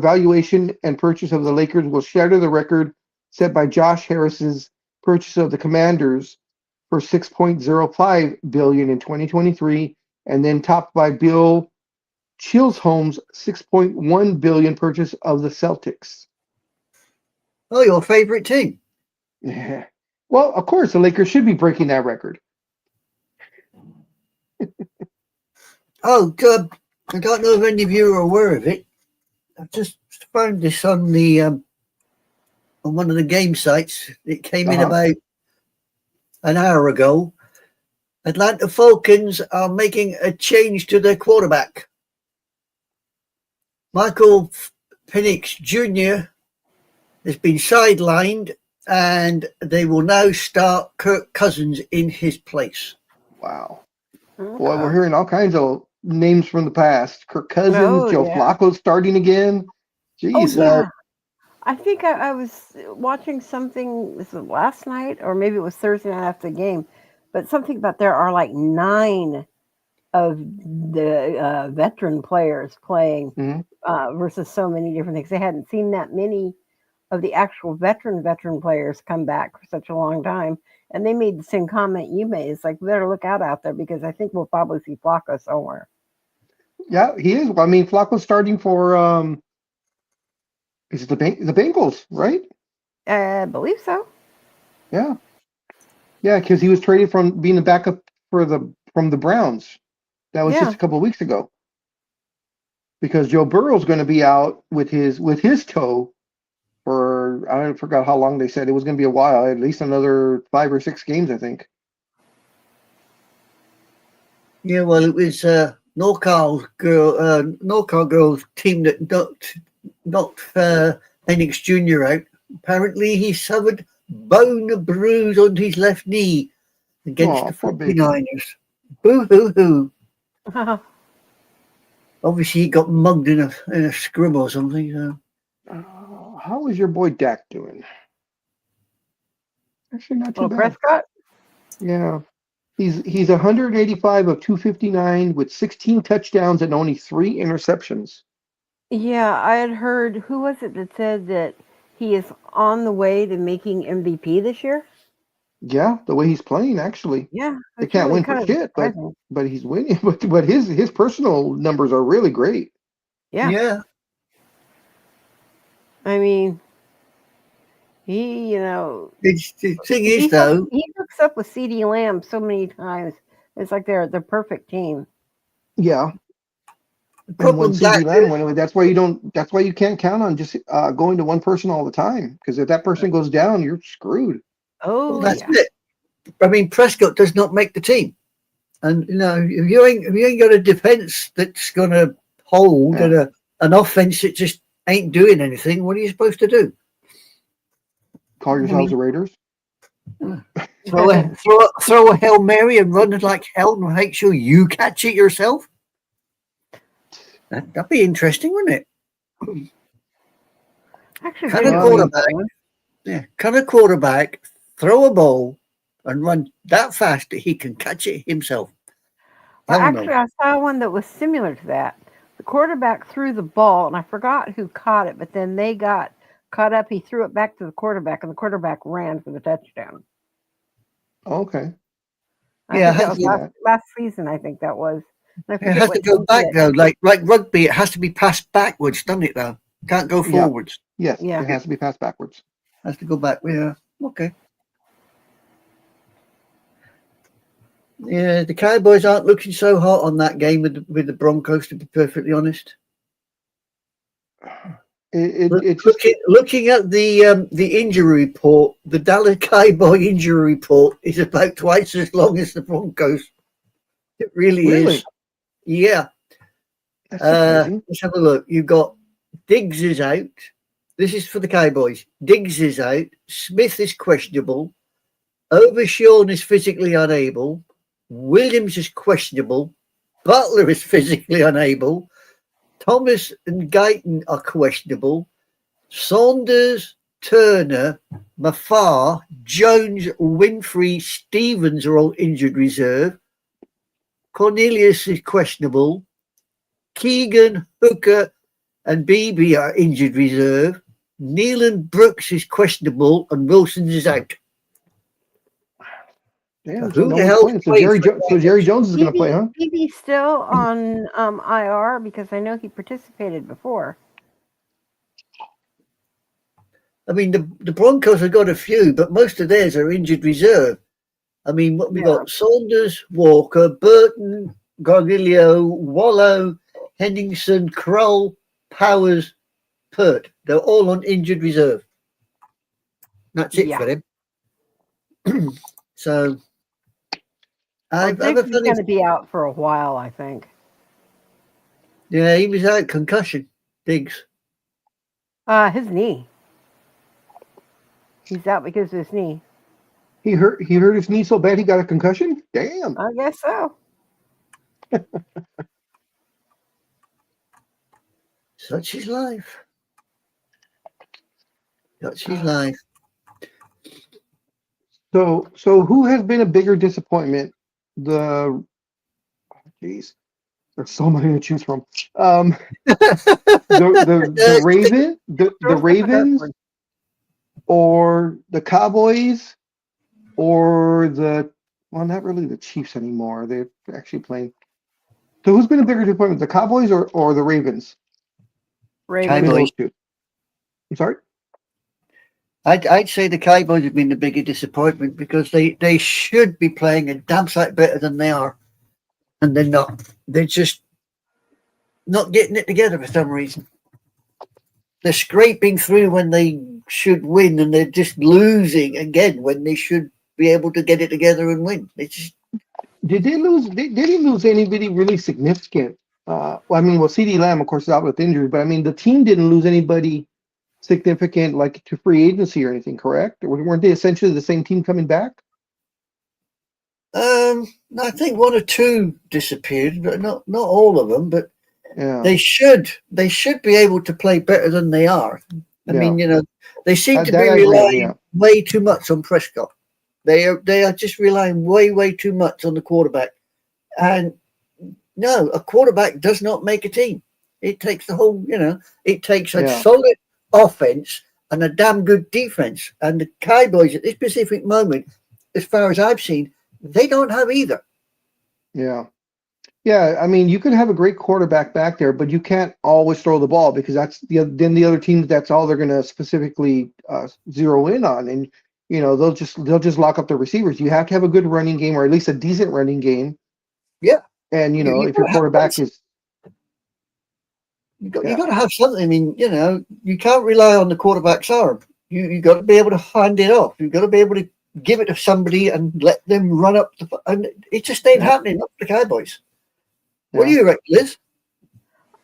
valuation and purchase of the Lakers will shatter the record set by Josh Harris's purchase of the Commanders for $6.05 billion in 2023, and then topped by Bill Chilsholm's $6.1 billion purchase of the Celtics. Oh, your favorite team? Yeah. Well, of course, the Lakers should be breaking that record. Oh, good. I don't know if any of you are aware of it. I've just found this on on one of the game sites. It came in Uh-huh. about an hour ago. Atlanta Falcons are making a change to their quarterback. Michael Penix Jr. has been sidelined, and they will now start Kirk Cousins in his place. Wow. Boy, we're hearing all kinds of names from the past. Kirk Cousins, Oh, Joe yeah. Flacco starting again. Oh, Jeez. yeah. I think I was watching something, was it last night or maybe it was Thursday night after the game, but something about there are like 9 of the veteran players playing Mhm. Versus so many different things. They hadn't seen that many of the actual veteran players come back for such a long time. And they made the same comment you made. It's like, we better look out there because I think we'll probably see Flacco somewhere. Yeah, he is. I mean, Flacco's starting for is it the Bengals, right? I believe so. Yeah. Yeah, because he was traded from being a backup from the Browns. That was Yeah. just a couple of weeks ago. Because Joe Burrow's going to be out with his toe for I forgot how long they said it was going to be a while, at least another 5 or 6 games, I think. Yeah, well, it was NorCal girls team that knocked Penix Jr. out. Apparently, he suffered bone bruise on his left knee against the Poor baby. 49ers. Boo hoo hoo. Obviously, he got mugged in a scrum or something. So. How is your boy Dak doing? Actually, not too Well, bad. Prescott? Yeah. He's 185 of 259 with 16 touchdowns and only 3 interceptions. Yeah, I had heard, who was it that said that he is on the way to making MVP this year? Yeah, the way he's playing, actually. Yeah. They it's can't really win for kind of shit, surprising. but he's winning. But his personal numbers are really great. Yeah. I mean, he, The thing is, though, he hooks up with CeeDee Lamb so many times. It's like they're the perfect team. Yeah. the And when problem Dak CeeDee Lamb went away, that's why you can't count on just going to one person all the time. Because if that person goes down, you're screwed. Oh, well, that's yeah. it. I mean, Prescott does not make the team, and if you ain't got a defense that's going to hold and an offense that just ain't doing anything, what are you supposed to do? Call yourselves the Raiders. Throw a Hail Mary and run it like hell and make sure you catch it yourself? That'd be interesting, wouldn't it? Actually, Can pretty a good. quarterback, can a quarterback throw a ball and run that fast that he can catch it himself? Well, Hell no. actually, I saw one that was similar to that. The quarterback threw the ball, and I forgot who caught it, but then they got caught up. He threw it back to the quarterback, and the quarterback ran for the touchdown. Okay. I Yeah, think I that was last season. I think that was. And I It forget has what to go team back did it. though, like rugby. It has to be passed backwards, doesn't it? Though can't go Yeah. forwards. Yes, Yeah. it has to be passed backwards. Has to go back. Yeah. Okay. Yeah, the Cowboys aren't looking so hot on that game with the Broncos, to be perfectly honest. It's just, Looking at the injury report, the Dallas Cowboy injury report is about twice as long as the Broncos. It really is. Yeah. that's surprising. Let's have a look. You've got Diggs is out. This is for the Cowboys. Diggs is out. Smith is questionable. Overshawn is physically unable. Williams is questionable. Butler is physically unable. Thomas and Guyton are questionable. Saunders, Turner, Mafar, Jones, Winfrey, Stevens are all injured reserve. Cornelius is questionable. Keegan, Hooker, and Beebe are injured reserve. Neelan Brooks is questionable, and Wilson is out. Damn, Who so no the one's hell's playing. playing So Jerry Jones is going to play, huh? He's still on IR because I know he participated before. I mean, the Broncos have got a few, but most of theirs are injured reserve. I mean, what we got: Saunders, Walker, Burton, Gargilio, Wallow, Henningsen, Kroll, Powers, Pert. They're all on injured reserve. That's it Yeah. for him. So Well, I've Diggs a is feeling, going to be out for a while, I think. yeah, he was out concussion. Diggs. His knee. He's out because of his knee. He hurt his knee so bad he got a concussion? Damn. I guess so. Such is life. Such is life. So who has been a bigger disappointment? There's so many to choose from. The Ravens, or the Cowboys, or not really the Chiefs anymore. They're actually playing. So who's been a bigger disappointment, the Cowboys or the Ravens? Ravens. Cowboys. Those two. I'm sorry? I'd say the Cowboys have been the bigger disappointment because they should be playing a damn sight better than they are, and they're not. They're just not getting it together for some reason. They're scraping through when they should win, and they're just losing again when they should be able to get it together and win. They just Did they lose? They didn't lose anybody really significant. CD Lamb, of course, is out with injury, but I mean, the team didn't lose anybody significant, like to free agency or anything, correct? Weren't they essentially the same team coming back? I think one or two disappeared, but not all of them. But Yeah. they should be able to play better than they are. I mean, they seem to That be I agree, relying yeah. way too much on Prescott. They are just relying way too much on the quarterback. And no, a quarterback does not make a team. It takes the whole, it takes a solid offense and a damn good defense. And the Cowboys at this specific moment, as far as I've seen, they don't have either. Yeah. Yeah, I mean, you can have a great quarterback back there, but you can't always throw the ball because then the other teams, that's all they're going to specifically zero in on, and they'll just lock up the receivers. You have to have a good running game, or at least a decent running game. Yeah, and if your quarterback is, you got to have something. I mean, you can't rely on the quarterback's arm. You got to be able to hand it off. You've got to be able to give it to somebody and let them run up and it just ain't happening. Not the Cowboys. What do you reckon, Liz?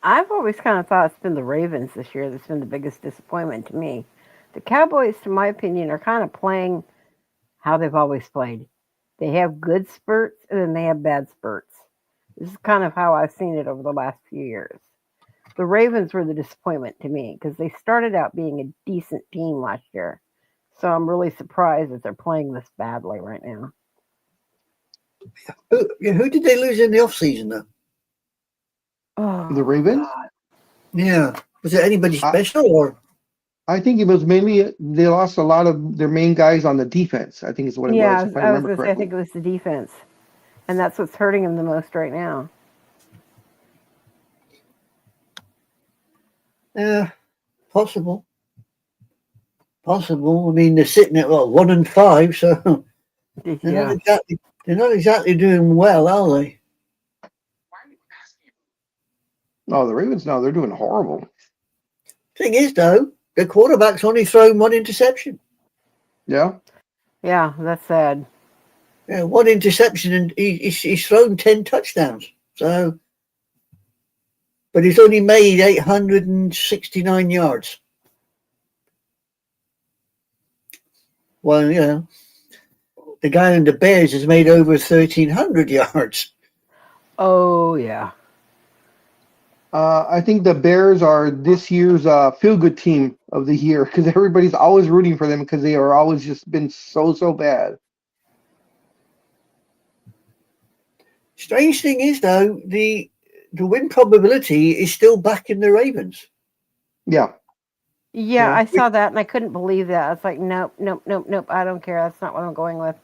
I've always kind of thought it's been the Ravens this year that's been the biggest disappointment to me. The Cowboys, to my opinion, are kind of playing how they've always played. They have good spurts and then they have bad spurts. This is kind of how I've seen it over the last few years. The Ravens were the disappointment to me because they started out being a decent team last year. So I'm really surprised that they're playing this badly right now. Who did they lose in the offseason, though? Oh, the Ravens? God. Yeah. Was it anybody special or? I think it was mainly they lost a lot of their main guys on the defense. I think is what it was. If I remember correctly. I think it was the defense, and that's what's hurting them the most right now. Yeah, possible. I mean, they're sitting at 1-5, so they're not exactly doing well, are they? No, the Ravens. No, they're doing horrible. Thing is, though, the quarterback's only thrown one interception. Yeah. Yeah, that's sad. Yeah, one interception, and he's thrown 10 touchdowns. So, but he's only made 869 yards. Well, the guy in the Bears has made over 1,300 yards. Oh, yeah. I think the Bears are this year's feel-good team of the year because everybody's always rooting for them because they are always just been so bad. Strange thing is, though, the win probability is still back in the Ravens. Yeah. Yeah, I saw that and I couldn't believe that. It's like, nope. I don't care. That's not what I'm going with.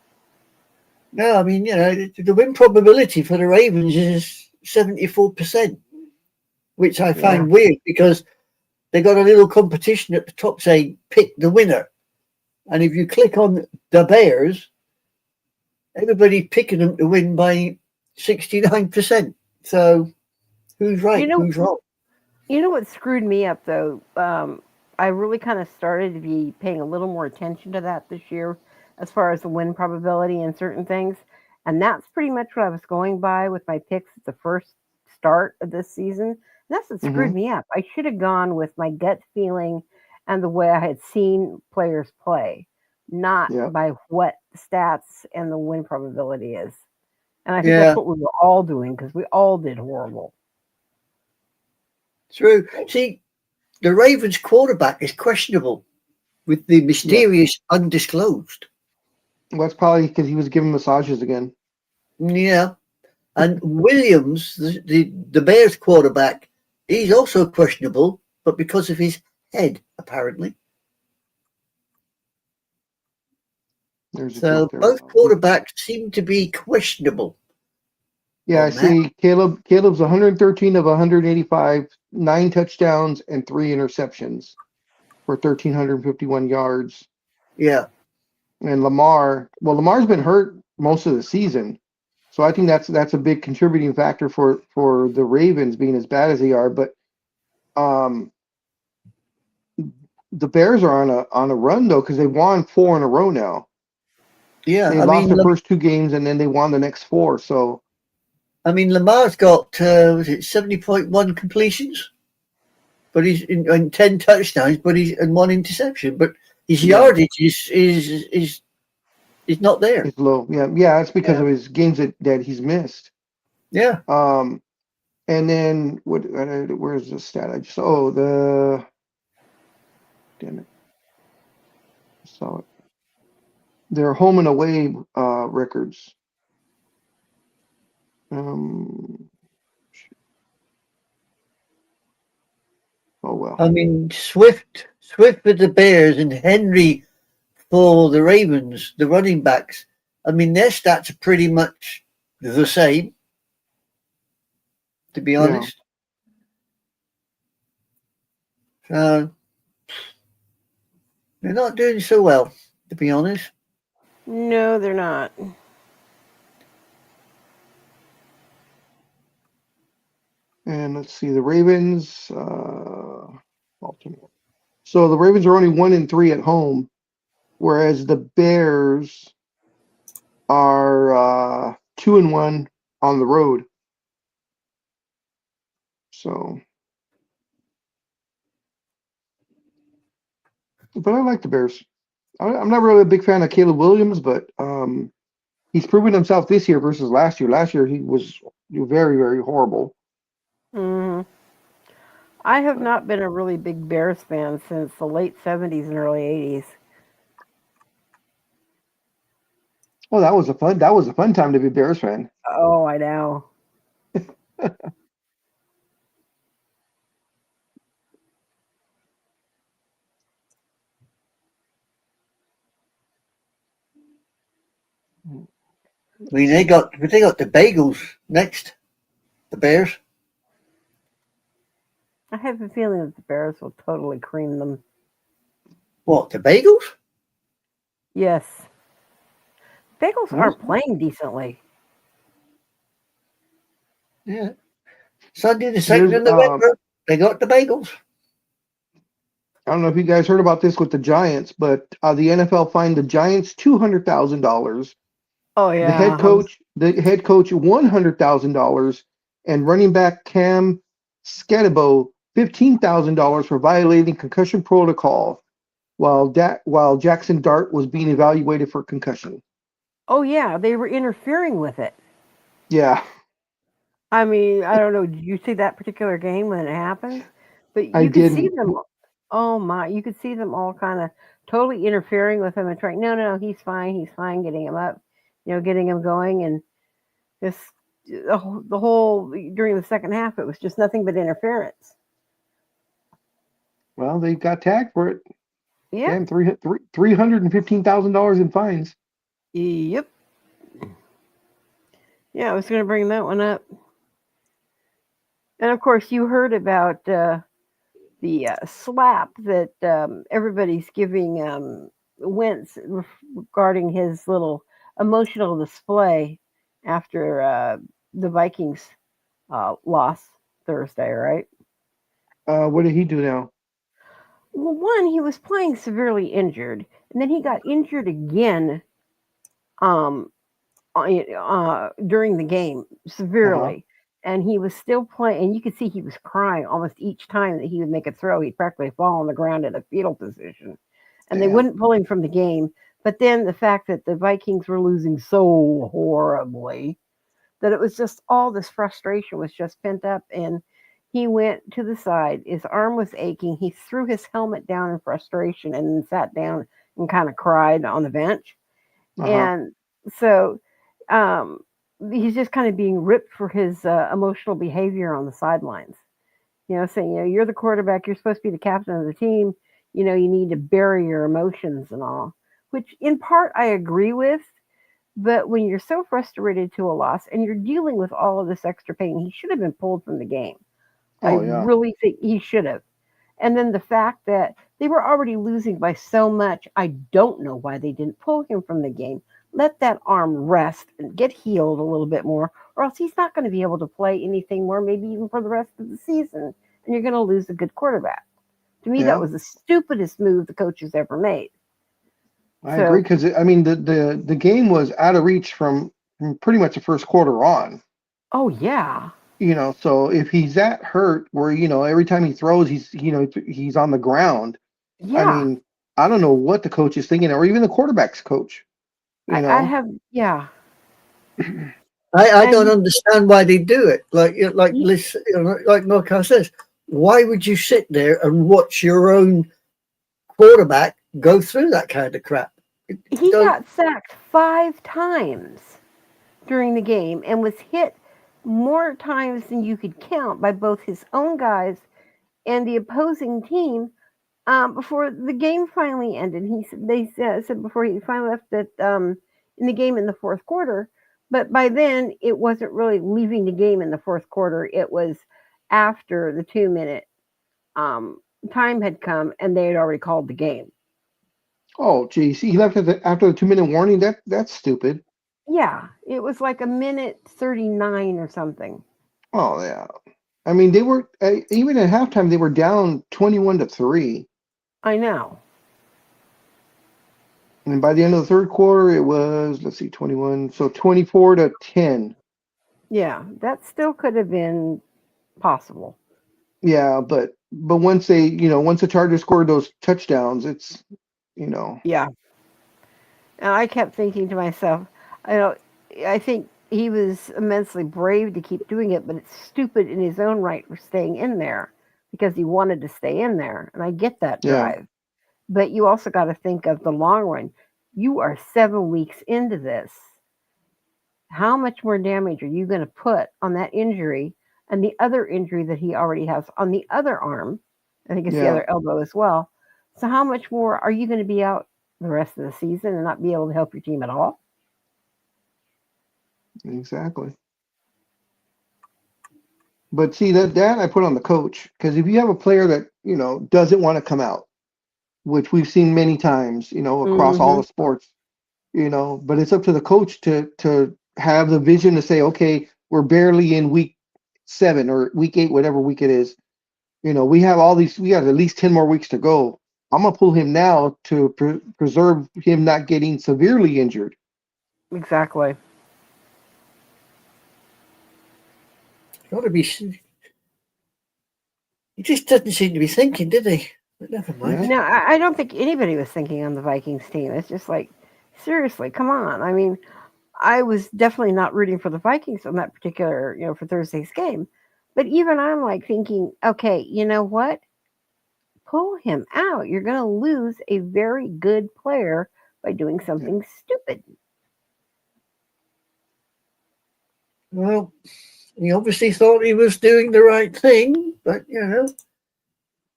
No, I mean, the win probability for the Ravens is 74%, which I find weird because they got a little competition at the top saying pick the winner. And if you click on the Bears, everybody's picking them to win by 69%. So who's right? Who's wrong? You know what screwed me up, though? I really kind of started to be paying a little more attention to that this year as far as the win probability and certain things. And that's pretty much what I was going by with my picks at the first start of this season. And that's what screwed Mhm. me up. I should have gone with my gut feeling and the way I had seen players play, not Yeah. by what the stats and the win probability is. And I think Yeah, that's what we were all doing because we all did horrible. true. See, the Ravens quarterback is questionable with the mysterious undisclosed. Well, that's probably because he was giving massages again. Yeah. And Williams, the Bears quarterback, he's also questionable, but because of his head, apparently. There's a So joke there. both quarterbacks seem to be questionable. Yeah, I on that. see Caleb's 113 of 185, 9 touchdowns and 3 interceptions for 1,351 yards. Yeah. And Lamar's been hurt most of the season. So I think that's a big contributing factor for the Ravens being as bad as they are. But um, the Bears are on a run though because they won 4 in a row now. Yeah. They lost their first 2 games and then they won the next 4. So Lamar's got, was it 70.1 completions? But he's in 10 touchdowns, but he's and 1 interception. But his Yeah. yardage is not there. it's low. Yeah, that's because Yeah. of his games that he's missed. Yeah. And then where's the stat? Damn it, I saw it. Their home and away records. Oh well. Swift with the Bears and Henry for the Ravens, the running backs. Their stats are pretty much the same, to be honest. So they're not doing so well, to be honest. No, they're not. And let's see, the Ravens, Baltimore. So the Ravens are only 1-3 at home, whereas the Bears are 2-1 on the road. So, but I like the Bears. I'm not really a big fan of Caleb Williams, but he's proven himself this year versus last year. Last year he was very, very horrible. Hmm. I have not been a really big Bears fan since the late 70s and early 80s. Oh, that was a fun time to be a Bears fan. Oh, I know. They got the Bagels next, the Bears. I have a feeling that the Bears will totally cream them. What, the Bagels? Yes. Bagels aren't playing decently. Yeah. Sunday the 2nd of Here's, November, they got the Bagels. I don't know if you guys heard about this with the Giants, but the NFL fined the Giants $200,000. Oh yeah. The head coach $100,000, and running back Cam Sketibo $15,000 for violating concussion protocol, while Jackson Dart was being evaluated for concussion. Oh yeah, they were interfering with it. Yeah, I don't know. Did you see that particular game when it happened? But I you could see didn't. them. Oh my! You could see them all kind of totally interfering with him and trying. No, he's fine. Getting him up, getting him going, and this the whole during the second half, it was just nothing but interference. Well, they got tagged for it. Yeah. Damn, $315,000 in fines. Yep. Yeah, I was going to bring that one up. And of course, you heard about the slap that everybody's giving Wentz regarding his little emotional display after the Vikings loss Thursday, right? What did he do now? Well, one, he was playing severely injured, and then he got injured again um, during the game Uh-huh. severely. And he was still playing, and you could see he was crying almost each time that he would make a throw. He'd practically fall on the ground in a fetal position, and they Damn. wouldn't pull him from the game. But then the fact that the Vikings were losing so horribly that it was just all this frustration was just pent up, and he went to the side. His arm was aching. He threw his helmet down in frustration and then sat down and kind of cried on the bench. Uh-huh. And so um, he's just kind of being ripped for his emotional behavior on the sidelines. Saying, you're the quarterback, you're supposed to be the captain of the team. You need to bury your emotions and all, which in part I agree with. But when you're so frustrated to a loss and you're dealing with all of this extra pain, he should have been pulled from the game. I Oh yeah. really think he should have. And then the fact that they were already losing by so much, I don't know why they didn't pull him from the game. Let that arm rest and get healed a little bit more, or else he's not going to be able to play anything more, maybe even for the rest of the season. And you're going to lose a good quarterback. To me, that Yeah. was the stupidest move the coaches ever made. I agree, So, because I mean the game was out of reach from pretty much the first quarter on. oh, yeah. So if he's that hurt where, every time he throws, he's on the ground. I Yeah. mean, I don't know what the coach is thinking, or even the quarterback's coach, you I know. have, yeah. I don't And understand why they do it. he, Like Marco says, why would you sit there and watch your own quarterback go through that kind of crap? he Don't. got sacked 5 times during the game and was hit more times than you could count by both his own guys and the opposing team before the game finally ended. They said before he finally left that in the game in the fourth quarter, but by then it wasn't really leaving the game in the fourth quarter. It was after the 2 minute um, time had come and they had already called the game. Oh, geez, he left after the 2 minute warning. That's stupid. Yeah, it was like a minute 39 or something. Oh yeah. I mean, they were even at halftime they were down 21-3, I know. and by the end of the third quarter it was, let's see, 21, so 24-10. Yeah, that still could have been possible. Yeah, but once once the Chargers scored those touchdowns, it's you know. Yeah. And I kept thinking to myself, I don't I think he was immensely brave to keep doing it, but it's stupid in his own right for staying in there because he wanted to stay in there. And I get that Yeah, drive. But you also got to think of the long run. You are 7 weeks into this. How much more damage are you going to put on that injury and the other injury that he already has on the other arm? I think it's the yeah, other elbow as well. So, how much more are you going to be out the rest of the season and not be able to help your team at all? exactly. But see that I put on the coach, because if you have a player that doesn't want to come out, which we've seen many times, across all Mm-hmm. the sports, but it's up to the coach to have the vision to say, okay, we're barely in week 7 or week 8, whatever week it is. We have we got at least 10 more weeks to go. I'm gonna pull him now to preserve him not getting severely injured. Exactly. Got to be. He just doesn't seem to be thinking, did he? But never mind. Yeah. No, I don't think anybody was thinking on the Vikings team. It's just like, seriously, come on. I mean, I was definitely not rooting for the Vikings on that particular, for Thursday's game. But even I'm like thinking, okay, you know what? Pull him out. You're going to lose a very good player by doing something stupid. Well, he obviously thought he was doing the right thing, but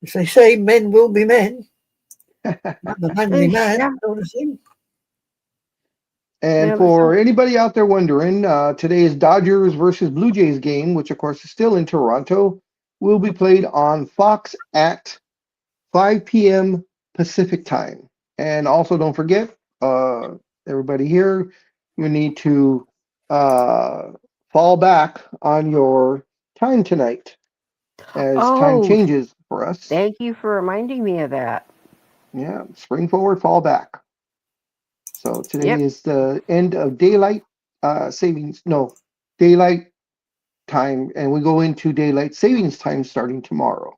as they say, men will be men. I'm a manly man, Yeah. sort of thing. And Yeah, for anybody out there wondering, today's Dodgers versus Blue Jays game, which of course is still in Toronto, will be played on Fox at 5 p.m. Pacific time. And also, don't forget, everybody here, you need to fall back on your time tonight as time oh, changes. for us. Thank you for reminding me of that. Yeah, spring forward, fall back. So today Yep. is the end of daylight daylight time, and we go into daylight savings time starting tomorrow.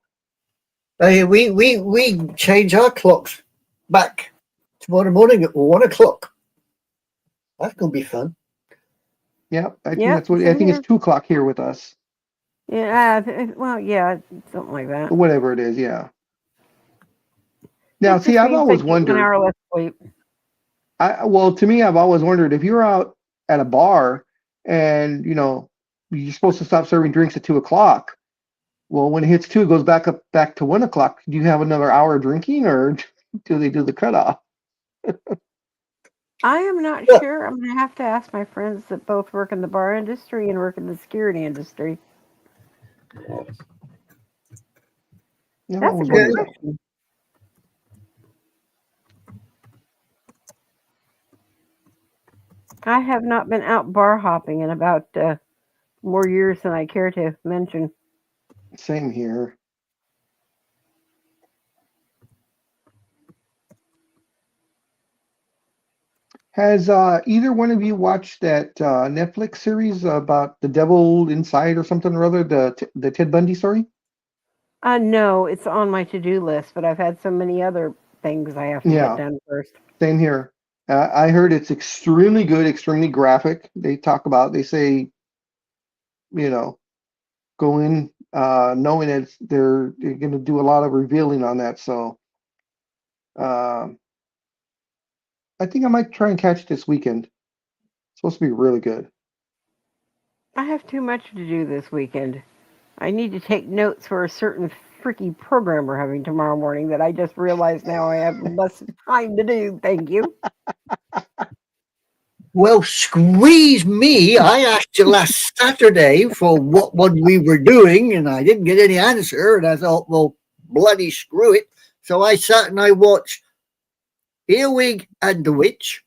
Hey, we change our clocks back tomorrow morning at 1 o'clock. That's gonna be fun. Yeah, I think Yep, that's what I same think here. it's 2 o'clock here with us. Yeah, well, yeah, something like that. Whatever it is, yeah. Now, It see, just I've means I always get 1 wondered. hour less sleep. Well, to me, I've always wondered if you're out at a bar and you're supposed to stop serving drinks at 2 o'clock. Well, when it hits 2, it goes back to 1 o'clock. Do you have another hour of drinking, or do they do the cutoff? I am not Yeah. sure. I'm going to have to ask my friends that both work in the bar industry and work in the security industry. I've That's a always good wondered that. question. I have not been out bar hopping in about more years than I care to mention. Same here. Has either one of you watched that Netflix series about the devil inside or something or other, the Ted Bundy story? No, it's on my to-do list, but I've had so many other things I have to get Yeah, done first. same here. I heard it's extremely good, extremely graphic. They say, go in knowing that they're going to do a lot of revealing on that. So I think I might try and catch it this weekend. It's supposed to be really good. I have too much to do this weekend. I need to take notes for a certain freaky program we're having tomorrow morning that I just realized now I have less time to do. Thank you. Well, squeeze me. I asked you last Saturday for what we were doing, and I didn't get any answer. And I thought, well, bloody screw it. So I sat and I watched Earwig and the Witch,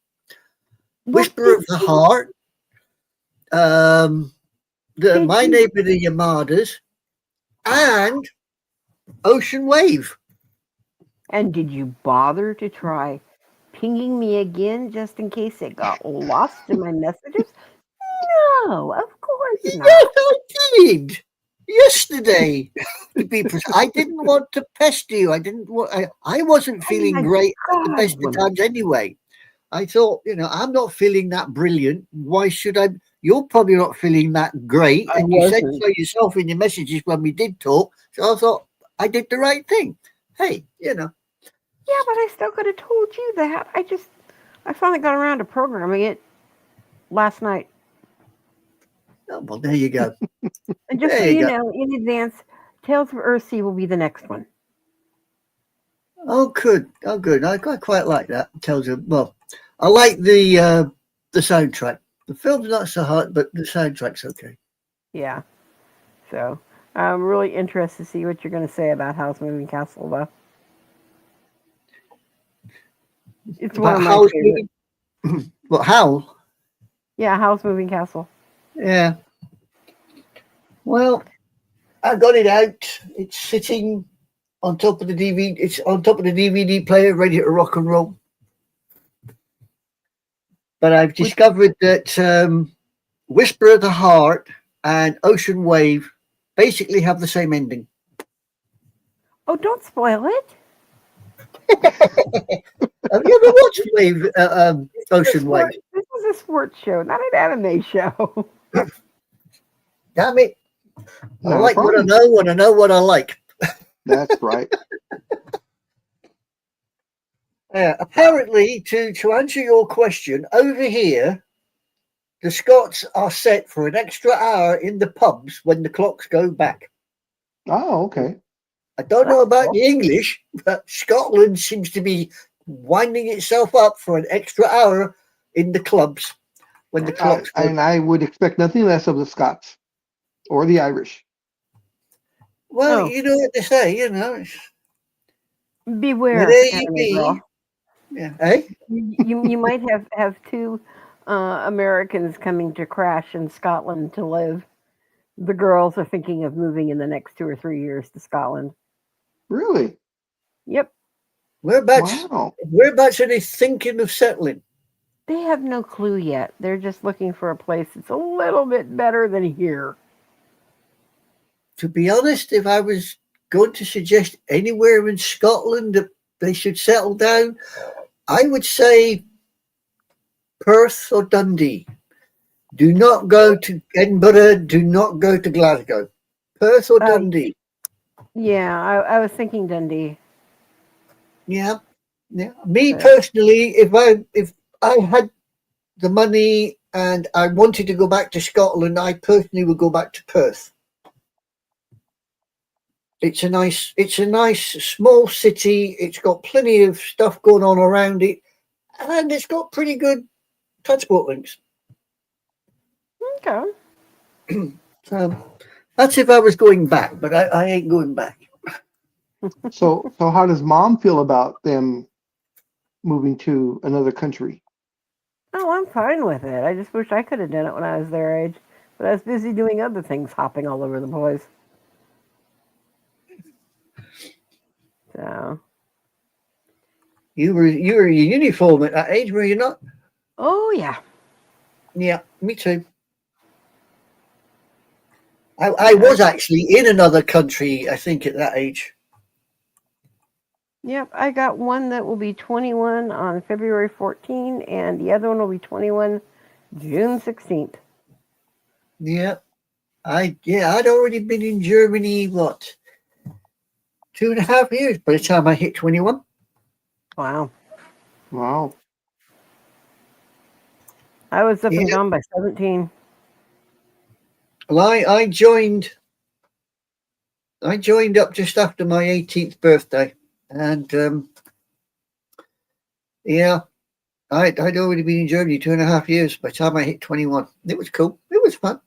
Whisper of the Heart, My Neighbor the Yamadas, and Ocean Wave. And did you bother to try pinging me again just in case it got lost in my messages? No, of course Yes, not. I did. Yesterday, to be precise. I didn't want to pester you. I wasn't feeling my great at the God, best of woman. times anyway. I thought, I'm not feeling that brilliant. Why should I? You're probably not feeling that great. I And you said wasn't. so yourself in your messages when we did talk. So I thought I did the right thing. Hey, Yeah, but I still could have told you that. I finally got around to programming it last night. Oh, well, there you go. And just so There you you go. know, in advance, Tales of Earthsea will be the next one. Oh, good. Oh, good. I quite like that. Tells you. Well, I like the soundtrack. The film's not so hot, but the soundtrack's okay. Yeah. So I'm really interested to see what you're going to say about House Moving Castle, though. It's one of my How's favorites. Well, how? Yeah, House Moving Castle. Yeah. Well, I got it out. It's sitting on top of the DVD. It's on top of the DVD player, ready to rock and roll. But I've discovered that Whisper of the Heart and Ocean Wave basically have the same ending. Oh, don't spoil it. Have you ever watched Ocean Wave? This is a sports show, not an anime show. Damn it. I Not a like what I problem. know and I know what I like. That's right. Apparently, to answer your question, over here, the Scots are set for an extra hour in the pubs when the clocks go back. Oh, okay. I don't know about the English, but Scotland seems to be winding itself up for an extra hour in the clubs when the clocks go back. And I would expect nothing less of the Scots or the Irish. Well, you know what they say, Beware, there you anime be. girl. Yeah. Eh? You might have two Americans coming to crash in Scotland to live. The girls are thinking of moving in the next 2 or 3 years to Scotland. Really? Yep. Whereabouts? Wow. Whereabouts are they thinking of settling? They have no clue yet. They're just looking for a place that's a little bit better than here. To be honest, if I was going to suggest anywhere in Scotland that they should settle down, I would say Perth or Dundee. Do not go to Edinburgh. Do not go to Glasgow. Perth or Dundee. Yeah, I was thinking Dundee. Yeah. Me personally, if I had the money and I wanted to go back to Scotland, I personally would go back to Perth. It's a nice small city. It's got plenty of stuff going on around it, and it's got pretty good transport links. Okay. So that's if I was going back, but I ain't going back. So how does Mom feel about them moving to another country? Oh, I'm fine with it. I just wish I could have done it when I was their age, but I was busy doing other things, hopping all over the place. So. You were in uniform at that age, were you not? Oh yeah. Yeah, me too. I was actually in another country, I think, at that age. Yep, I got one that will be 21 on February 14, and the other one will be 21 June 16th. Yeah. I'd already been in Germany, 2.5 years by the time I hit 21. Wow. Wow. I was up and gone by 17. Well, I joined up just after my 18th birthday, and I'd already been in Germany 2.5 years by the time I hit 21. It was cool. It was fun.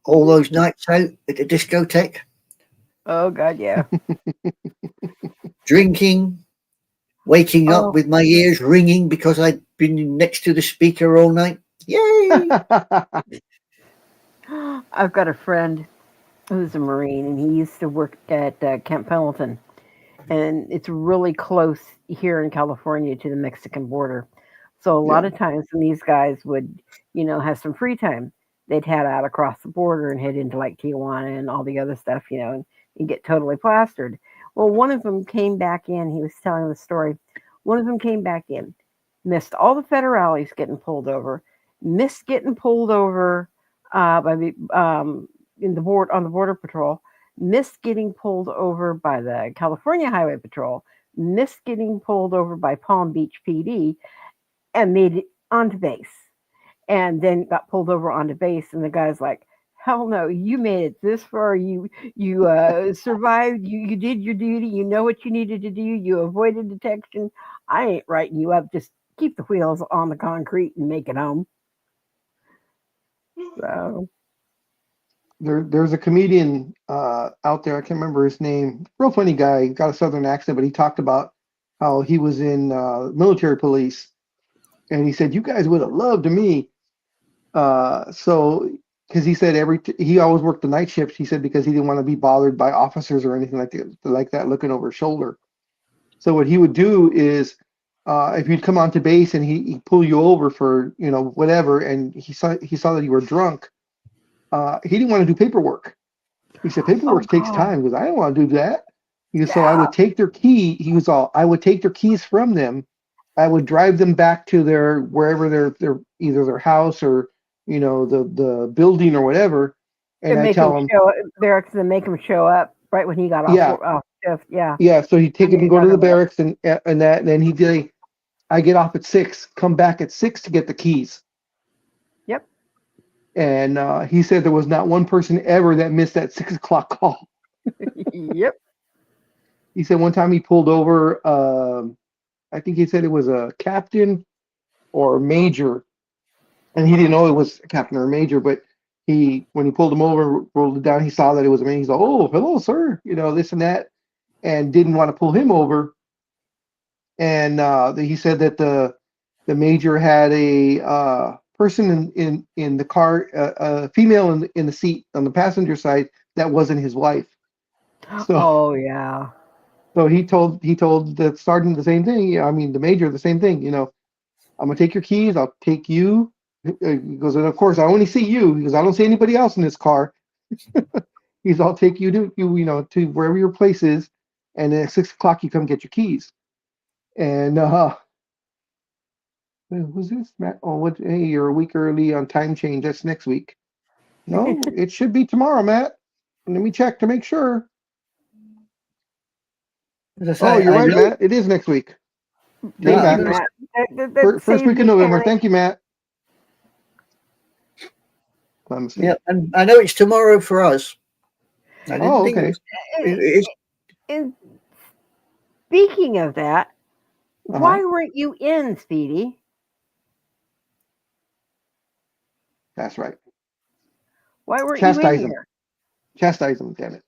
All those nights out at the discotheque. Oh God, yeah. Drinking, waking up with my ears ringing because I'd been next to the speaker all night. Yay! I've got a friend who's a Marine, and he used to work at Camp Pendleton, and it's really close here in California to the Mexican border. So a lot of times when these guys would, have some free time, they'd head out across the border and head into like Tijuana and all the other stuff, and get totally plastered. Well, one of them came back in. He was telling the story. One of them came back in, missed all the federales getting pulled over, missed getting pulled over by the on the border patrol, missed getting pulled over by the California Highway Patrol, missed getting pulled over by Palm Beach PD, and made it onto base. And then got pulled over onto base, and the guy's like, "Hell no! You made it this far. You survived. You did your duty. You know what you needed to do. You avoided detection. I ain't writing you up. Just keep the wheels on the concrete and make it home." So there's a comedian out there. I can't remember his name. Real funny guy. Got a southern accent, but he talked about how he was in military police, and he said, "You guys would have loved me." So because he said he always worked the night shifts. He said because he didn't want to be bothered by officers or anything like that looking over his shoulder. So what he would do is, if you'd come onto base and he'd pull you over for whatever, and he saw that you were drunk, he didn't want to do paperwork. He said paperwork takes time. He goes, I don't want to do that. He goes, so I would take their key. I would take their keys from them. I would drive them back to wherever their either their house or the building or whatever, and I tell them barracks and make him show up right when he got off shift. Yeah. So he'd take him and go to the barracks and that, and then he'd say, I get off at 6, come back at 6 to get the keys. Yep. And he said there was not one person ever that missed that 6 o'clock call. Yep. He said one time he pulled over. I think he said it was a captain or a major, and he didn't know it was a captain or a major. But when he pulled him over, rolled it down, he saw that it was a man. He's like, "Oh, hello, sir," this and that, and didn't want to pull him over. And he said that the major had a person in the car, a female in the seat on the passenger side, that wasn't his wife. So, Oh yeah. so he told the sergeant the same thing. I mean, the major the same thing. I'm gonna take your keys. I'll take you. He goes, and of course, I only see you because I don't see anybody else in this car. I'll take you to wherever your place is, and then at 6 o'clock you come get your keys. And who's this, Matt? Oh, what? Hey, you're a week early on time change. That's next week. No, it should be tomorrow, Matt. Let me check to make sure. As I Oh, say, you're I right, know. Matt. It is next week. Hey, Thank you, Matt. Matt. That First saves week me of November. counting. Thank you, Matt. Let me see. Yeah, and I know it's tomorrow for us. I didn't Oh, think okay. it's And speaking of that, Uh-huh. why weren't you in, Speedy? That's right. Why weren't Chastise you him. in here? Chastise him, damn it.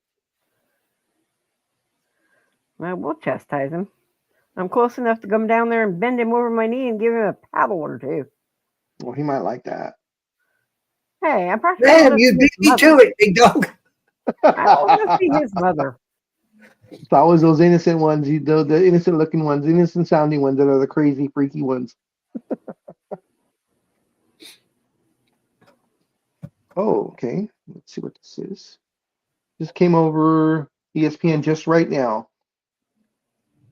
Well, we'll chastise him. I'm close enough to come down there and bend him over my knee and give him a paddle or two. Well, he might like that. Hey, I'm probably damn, you beat me to it, big dog. I want to see his mother. It's always those innocent ones, the innocent looking ones, innocent sounding ones that are the crazy, freaky ones. Oh, okay. Let's see what this is. This came over ESPN just right now.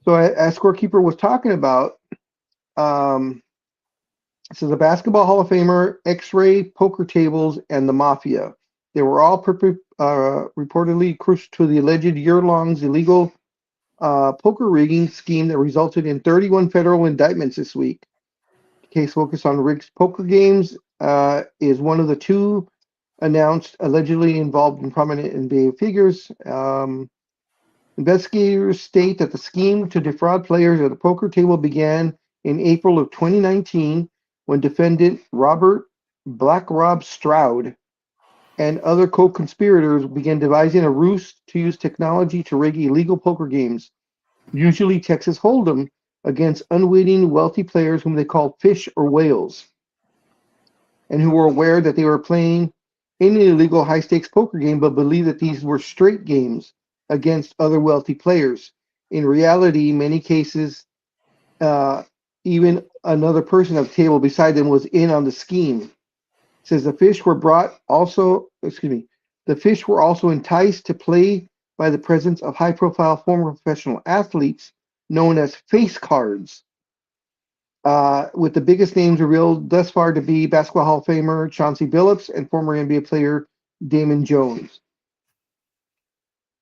So as Scorekeeper was talking about, it says a basketball Hall of Famer, X-ray, poker tables, and the mafia. They were all reportedly crucial to the alleged year-long illegal poker rigging scheme that resulted in 31 federal indictments this week. The case focused on rigged poker games is one of the two announced allegedly involved in prominent NBA figures. Investigators state that the scheme to defraud players at the poker table began in April of 2019 when defendant Robert Black Rob Stroud and other co-conspirators began devising a ruse to use technology to rig illegal poker games, usually Texas Hold'em, against unwitting wealthy players whom they called fish or whales, and who were aware that they were playing in an illegal high-stakes poker game but believed that these were straight games against other wealthy players. In reality, in many cases, even another person at the table beside them was in on the scheme. It says the fish were also enticed to play by the presence of high-profile former professional athletes known as face cards, with the biggest names revealed thus far to be Basketball Hall of Famer Chauncey Billups and former NBA player Damon Jones.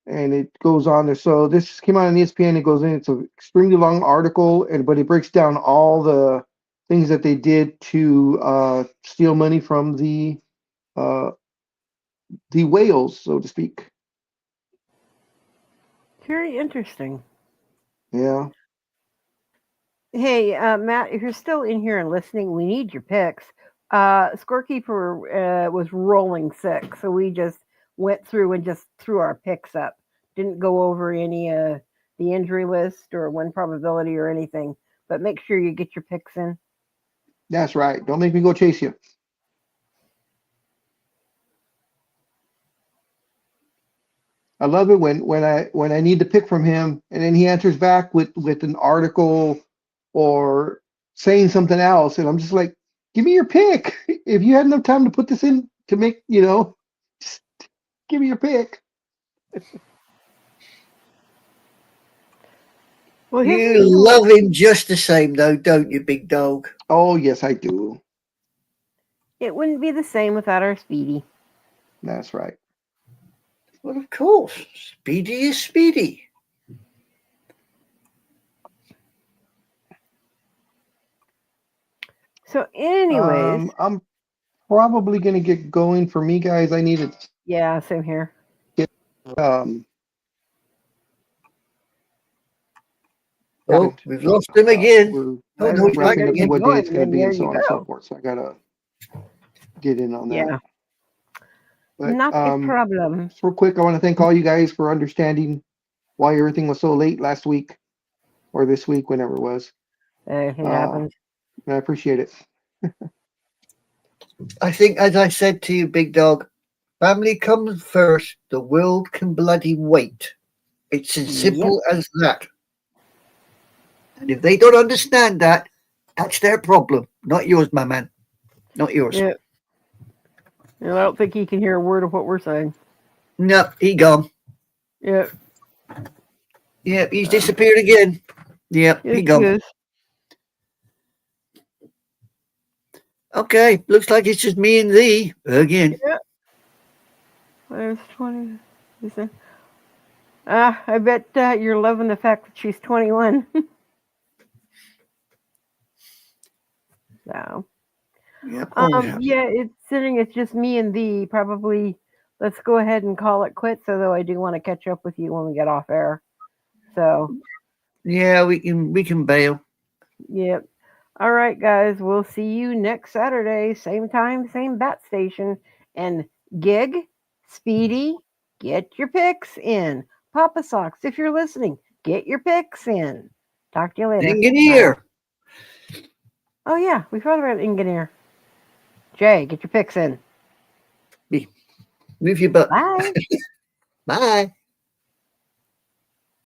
And it goes on there. So this came out on ESPN. It goes in. It's an extremely long article, but it breaks down all the things that they did to steal money from the whales, so to speak. Very interesting. Yeah. Hey, Matt, if you're still in here and listening, we need your picks. Scorekeeper was rolling 6, so we just went through and just threw our picks up. Didn't go over any the injury list or win probability or anything, but make sure you get your picks in. That's right. Don't make me go chase you. I love it when I need to pick from him, and then he answers back with an article or saying something else, and I'm just like, give me your pick. If you had enough time to put this in to make, just give me your pick. Well, You love him just the same, though, don't you, big dog? Oh yes, I do. it wouldn't be the same without our Speedy. That's right. Well, of course. Speedy is speedy. So, anyways, I'm probably gonna get going. For me, guys, I need to yeah, same here. Oh, we've lost him again. We're Oh, no, he's back wrapping up again. what day it's gonna Going, be and and so there on you and so go. forth. So I gotta get in on that. Yeah, But, not a problem. just real quick, I want to thank all you guys for understanding why everything was so late last week or this week, whenever it was. It happens. And I appreciate it. I think, as I said to you, big dog, family comes first. The world can bloody wait. It's as simple as that. And if they don't understand that, that's their problem, not yours, my man. Not yours. Yeah. And I don't think he can hear a word of what we're saying. No, he gone. Yeah. Yeah, he's disappeared again. Yeah, he Yes, gone. yes. Okay, looks like it's just me and thee again. Yeah. There's 20. I bet you're loving the fact that she's 21. So, Yep. yeah, it's just me and thee. Probably, let's go ahead and call it quits. Although I do want to catch up with you when we get off air. So, Yeah, we can bail. yep. All right, guys. We'll see you next Saturday, same time, same bat station. And Gig, Speedy, get your picks in. Papa Socks, if you're listening, get your picks in. Talk to you later. Engineer. Oh yeah, we forgot about Engineer. Jay, get your picks in. Move your butt. Bye. Bye.